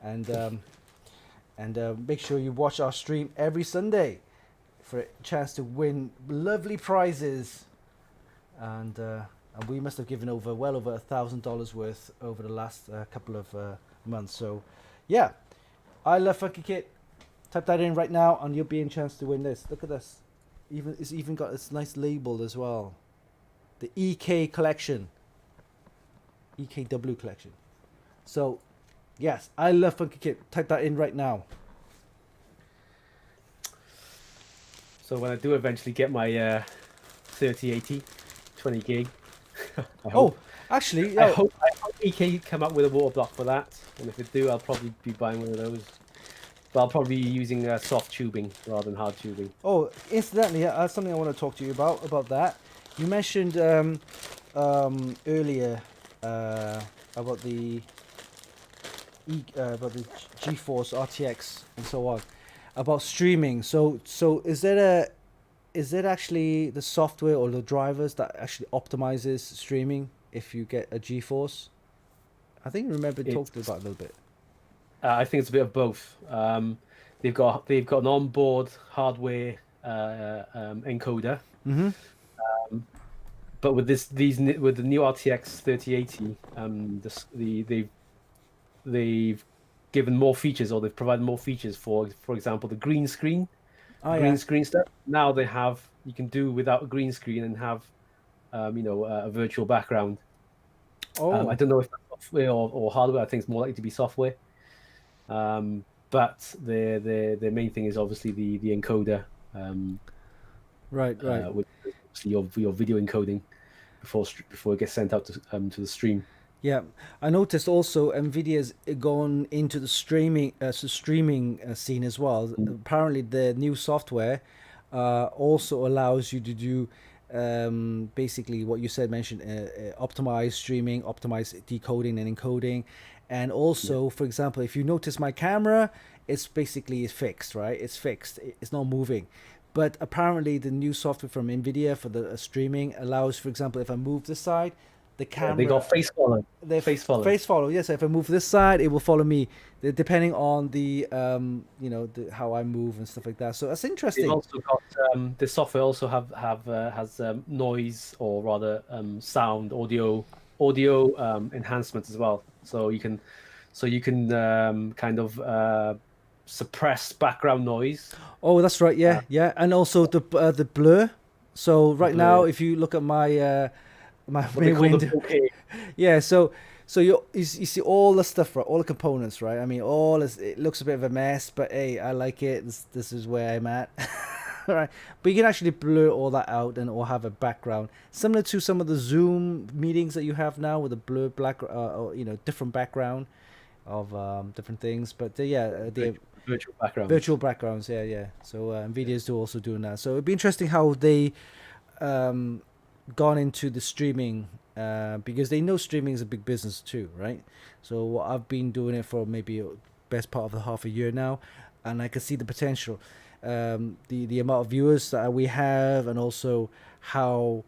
S1: And make sure you watch our stream every Sunday for a chance to win lovely prizes, and we must have given well over $1,000 worth over the last couple of months. So yeah, I love Funky Kit. Type that in right now, and you'll be in chance to win this. Look at this. It's even got this nice label as well. The EK collection, EKW collection. So yes, I love Funky Kit. Type that in right now.
S2: So when I do eventually get my 3080, 20 gig.
S1: Actually,
S2: I hope EK come up with a water block for that. And if they do, I'll probably be buying one of those. But I'll probably be using soft tubing rather than hard tubing. Oh,
S1: incidentally, something I want to talk to you about that. You mentioned earlier about the about the GeForce RTX and so on, about streaming. So is there actually the software or the drivers that actually optimizes streaming if you get a GeForce? I think I remember talking about it a little bit.
S2: I think it's a bit of both. They've got an onboard hardware encoder.
S1: Mm-hmm.
S2: But with with the new RTX 3080, they've given more features, or they've provided more features for example, the green screen, screen stuff. Now you can do without a green screen and have, a virtual background. I don't know if that's software or hardware. I think it's more likely to be software. But the main thing is obviously the encoder.
S1: Right.
S2: With your video encoding before it gets sent out to the stream.
S1: Yeah, I noticed also NVIDIA's gone into the streaming scene as well. Apparently, the new software also allows you to do basically what you mentioned, optimize streaming, optimize decoding and encoding. And also, for example, if you notice my camera, it's fixed, right? It's fixed. It's not moving. But apparently the new software from NVIDIA for the streaming allows, for example, if I move this side, the camera...
S2: they got face follow. Face follow.
S1: Yes, if I move this side, it will follow me, depending on the, how I move and stuff like that. So that's interesting.
S2: They've also got, the software also has noise, or rather sound, audio enhancements as well. So you can kind of suppress background noise.
S1: Oh, that's right. Yeah, and also the blur. So now, if you look at my my window, yeah. So you see all the stuff, right? All the components, right? I mean, it looks a bit of a mess, but hey, I like it. This is where I'm at. Right, but you can actually blur all that out or have a background similar to some of the Zoom meetings that you have now with a blur different background of different things. But the virtual backgrounds, yeah. So NVIDIA's also doing that. So it'd be interesting how they gone into the streaming, because they know streaming is a big business too, right? So I've been doing it for maybe best part of the half a year now, and I can see the potential. The amount of viewers that we have, and also how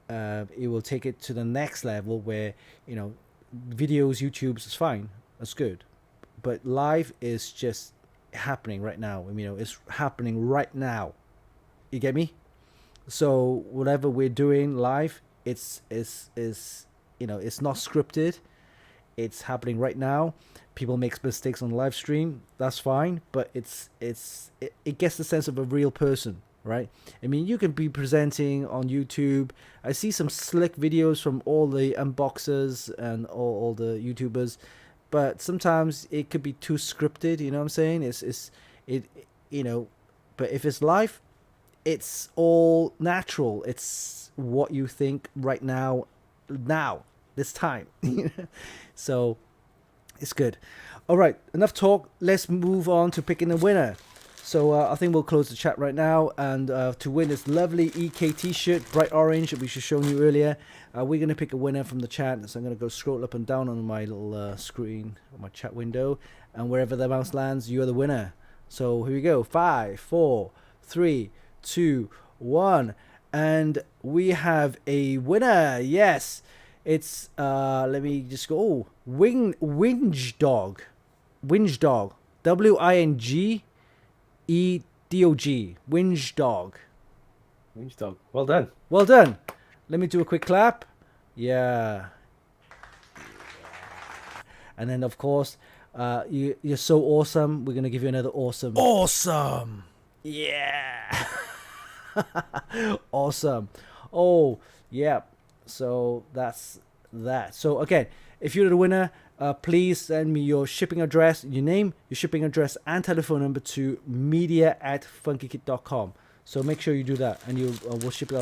S1: it will take it to the next level where, videos, YouTube's is fine, that's good, but live is just happening right now. It's happening right now. You get me? So whatever we're doing live, it's not scripted. It's happening right now. People make mistakes on live stream, that's fine, but it gets the sense of a real person, right? I mean, you can be presenting on YouTube. I see some slick videos from all the unboxers and all the YouTubers, but sometimes it could be too scripted, you know what I'm saying? But if it's live, it's all natural. It's what you think right now, this time. So it's good. All right, enough talk. Let's move on to picking a winner. So I think we'll close the chat right now. And to win this lovely EK T-shirt, bright orange, that we should shown you earlier, we're going to pick a winner from the chat. So I'm going to go scroll up and down on my little screen, on my chat window. And wherever the mouse lands, you're the winner. So here we go. 5, 4, 3, 2, 1. And we have a winner. Yes. It's let me just go. Oh, Winge Dog, Winge Dog, WINGEDOG, Winge Dog.
S2: Winge Dog. Well done.
S1: Well done. Let me do a quick clap. Yeah. And then of course, you're so awesome. We're gonna give you another awesome. Awesome. Yeah. Awesome. Oh yeah. So that's that. So again, if you're the winner, please send me your shipping address, your name, your shipping address, and telephone number to media@funkykit.com. So make sure you do that, and we'll ship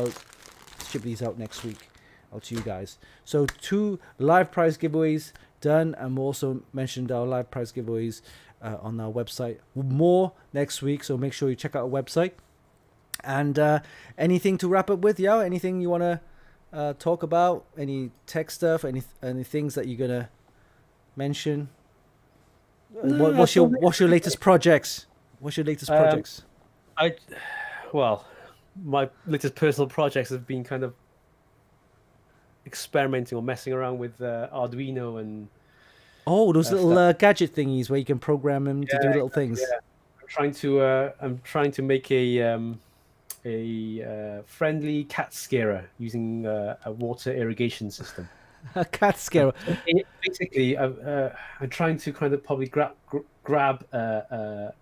S1: these out next week, out to you guys. So 2 live prize giveaways done, and we'll also mentioned our live prize giveaways on our website. More next week, so make sure you check out our website. And anything to wrap up with, Yao? Anything you want to talk about? Any tech stuff? Any things that you're gonna mention? What's your latest projects? What's your latest projects?
S2: Well, my latest personal projects have been kind of experimenting or messing around with Arduino and
S1: Those little
S2: stuff.
S1: gadget thingies where you can program them to do little things.
S2: Yeah, I'm trying to make a friendly cat scarer using a water irrigation system.
S1: A cat scarer.
S2: Basically, I'm trying to kind of probably grab a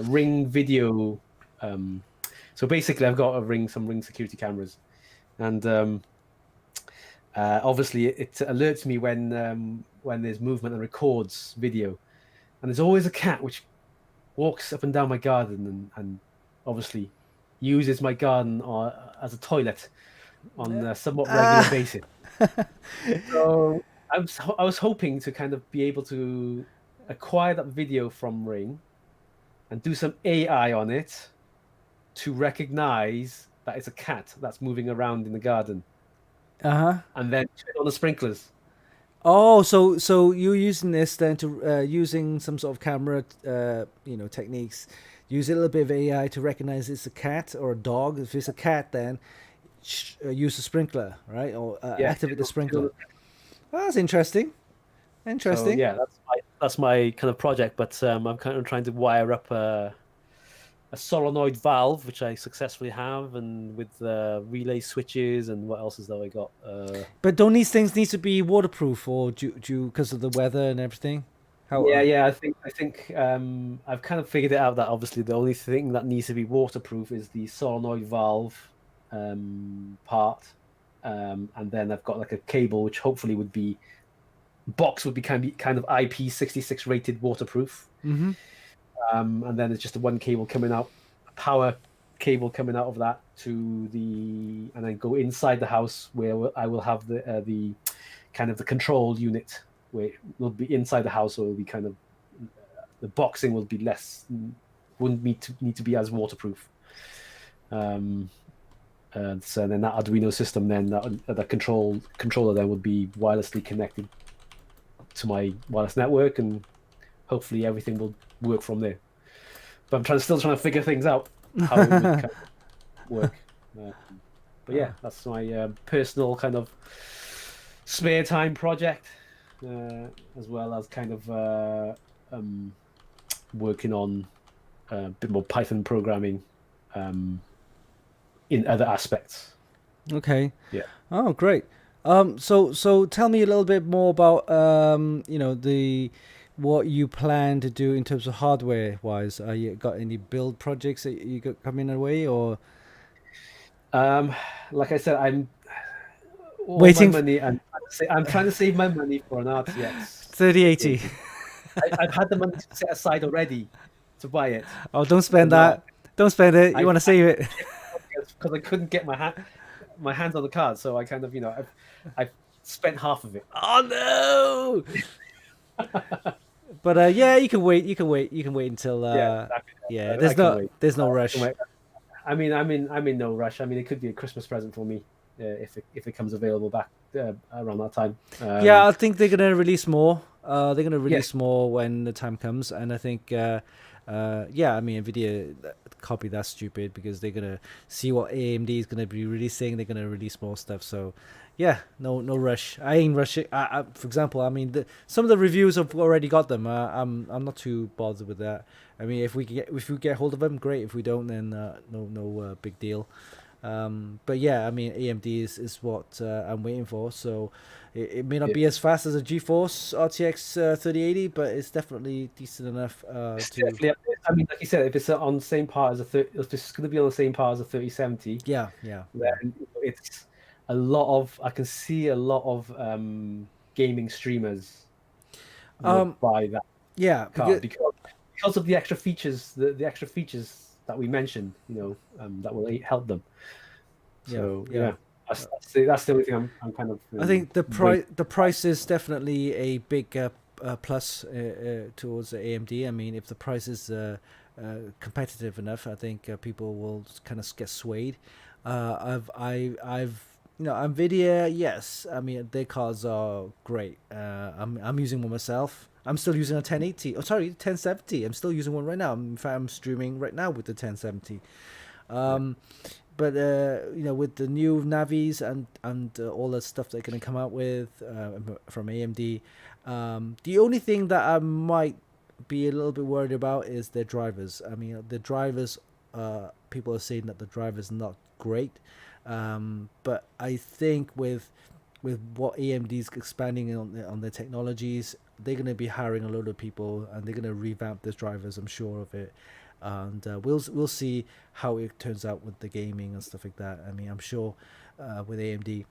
S2: Ring video. So basically, I've got some Ring security cameras, and obviously it alerts me when there's movement and records video, and there's always a cat which walks up and down my garden and obviously uses my garden as a toilet on a somewhat regular basis. So I was hoping to kind of be able to acquire that video from Ring and do some AI on it to recognize that it's a cat that's moving around in the garden. And then turn on the sprinklers.
S1: Oh, so you're using this then to using some sort of camera, techniques. Use a little bit of AI to recognize it's a cat or a dog. If it's a cat, then use the sprinkler, right? Or activate the sprinkler. Oh, that's interesting. Interesting.
S2: So, yeah, that's my kind of project. But I'm kind of trying to wire up a solenoid valve, which I successfully have, and with relay switches and what else is that I got.
S1: But don't these things need to be waterproof, or because of the weather and everything?
S2: Yeah. I think I've kind of figured it out that obviously the only thing that needs to be waterproof is the solenoid valve part, and then I've got like a cable which hopefully would be kind of IP66 rated waterproof.
S1: Mm-hmm.
S2: And then it's just one cable coming out, a power cable coming out of that and then go inside the house where I will have the kind of the control unit where it will be inside the house, so it will be kind of the boxing will be wouldn't need to be as waterproof. So then that Arduino system, then that controller then would be wirelessly connected to my wireless network, and hopefully everything will work from there. But I'm still trying to figure things out how it would kind of work. But yeah, that's my personal kind of spare time project, as well as kind of working on a bit more Python programming in other aspects.
S1: Okay.
S2: Yeah.
S1: Oh, great. So tell me a little bit more about what you plan to do in terms of hardware wise. You got any build projects that you got coming away, or?
S2: Like I said, I'm
S1: waiting.
S2: My money, I'm trying to save my money for an RTX
S1: 3080.
S2: I've had the money set aside already to buy it.
S1: Oh, don't spend that. Don't spend it. You want to save it.
S2: Because I couldn't get my hands on the card, so I kind of I've spent half of it.
S1: Oh no! But you can wait. You can wait until There's no rush.
S2: I mean, I'm in no rush. I mean, it could be a Christmas present for me if it comes available back around that time.
S1: I think they're gonna release more. They're gonna release more when the time comes, and I think I mean, Nvidia copy that's stupid because they're gonna see what AMD is gonna be releasing. They're gonna release more stuff. So yeah, no rush. I ain't rushing. For example, I mean, some of the reviews have already got them. I'm not too bothered with that. I mean, if we get hold of them, great. If we don't, then no big deal. But yeah, I mean, AMD is what I'm waiting for. So it may not be as fast as a GeForce RTX 3080, but it's definitely decent enough.
S2: I mean, like you said, if it's on the same part as if it's going to be on the same part as a 3070, then it's a lot of. I can see a lot of gaming streamers buy that.
S1: Yeah,
S2: because of the extra features, the extra features that we mentioned, that will help them. So that's the only thing I'm kind of.
S1: I think the price is definitely a big plus towards the AMD. I mean, if the price is competitive enough, I think people will kind of get swayed. I've Nvidia, yes. I mean, their cards are great. I'm using one myself. I'm still using a 1080. Oh, sorry, 1070. I'm still using one right now. In fact, I'm streaming right now with the 1070. But with the new Navis and all the stuff they're going to come out with from AMD, the only thing that I might be a little bit worried about is their drivers. I mean, the drivers, people are saying that the drivers not great, but I think with what AMD's expanding on their technologies, they're going to be hiring a lot of people and they're going to revamp their drivers. I'm sure of it. And we'll see how it turns out with the gaming and stuff like that. I mean, I'm sure with AMD,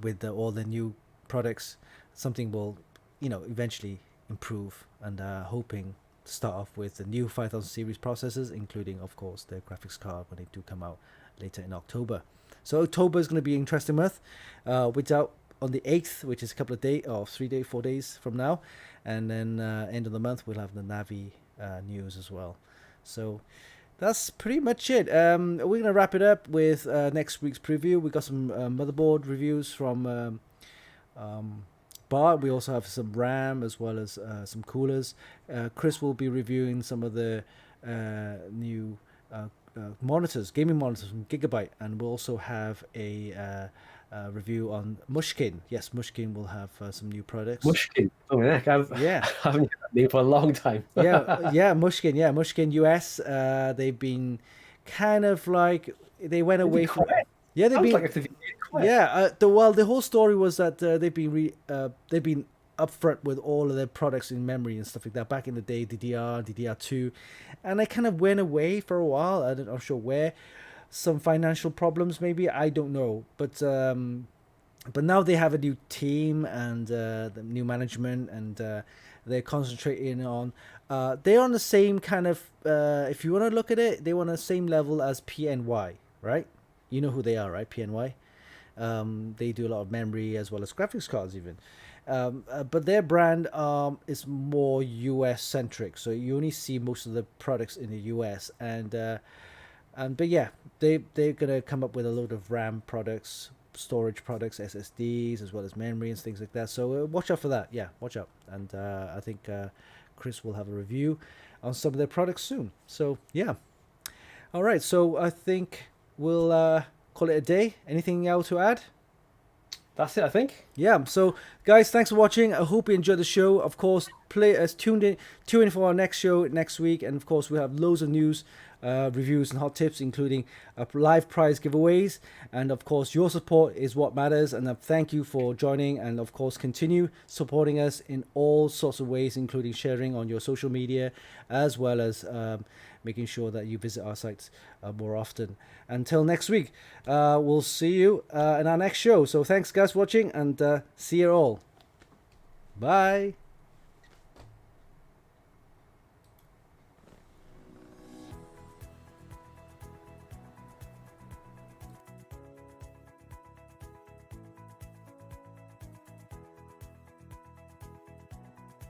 S1: with all the new products, something will, eventually improve. And hoping to start off with the new 5000 series processors, including, of course, their graphics card when they do come out later in October. So October is going to be an interesting month. Which out on the 8th, which is a couple of days, or 4 days from now. And then end of the month, we'll have the Navi news as well. So that's pretty much it. We're going to wrap it up with next week's preview. We got some motherboard reviews from Bart. We also have some RAM as well as some coolers. Chris will be reviewing some of the new monitors, gaming monitors from Gigabyte, and we'll also have a review on Mushkin. Yes, Mushkin will have some new products.
S2: Mushkin. Oh, heck, I haven't heard that name for a long time.
S1: Mushkin. Yeah, Mushkin US. They've been kind of like they went away from. Yeah, they've been. The whole story was that they've been upfront with all of their products in memory and stuff like that back in the day, DDR, DDR2, and they kind of went away for a while. I'm not sure where. Some financial problems, maybe, I don't know, but now they have a new team and the new management, and they're concentrating on. They're on the same kind of. If you want to look at it, they're on the same level as PNY, right? You know who they are, right? PNY. They do a lot of memory as well as graphics cards, even. But their brand is more US centric, so you only see most of the products in the US, but yeah, they're gonna come up with a load of RAM products, storage products, SSDs, as well as memory and things like that. So watch out for that. Yeah, watch out. And I think Chris will have a review on some of their products soon. So yeah. All right. So I think we'll call it a day. Anything else to add?
S2: That's it, I think.
S1: Yeah. So guys, thanks for watching. I hope you enjoyed the show. Of course, tune in for our next show next week, and of course we have loads of news, reviews and hot tips, including live prize giveaways, and of course your support is what matters. And thank you for joining, and of course continue supporting us in all sorts of ways, including sharing on your social media, as well as making sure that you visit our sites more often. Until next week, we'll see you in our next show. So thanks guys for watching, and see you all. Bye.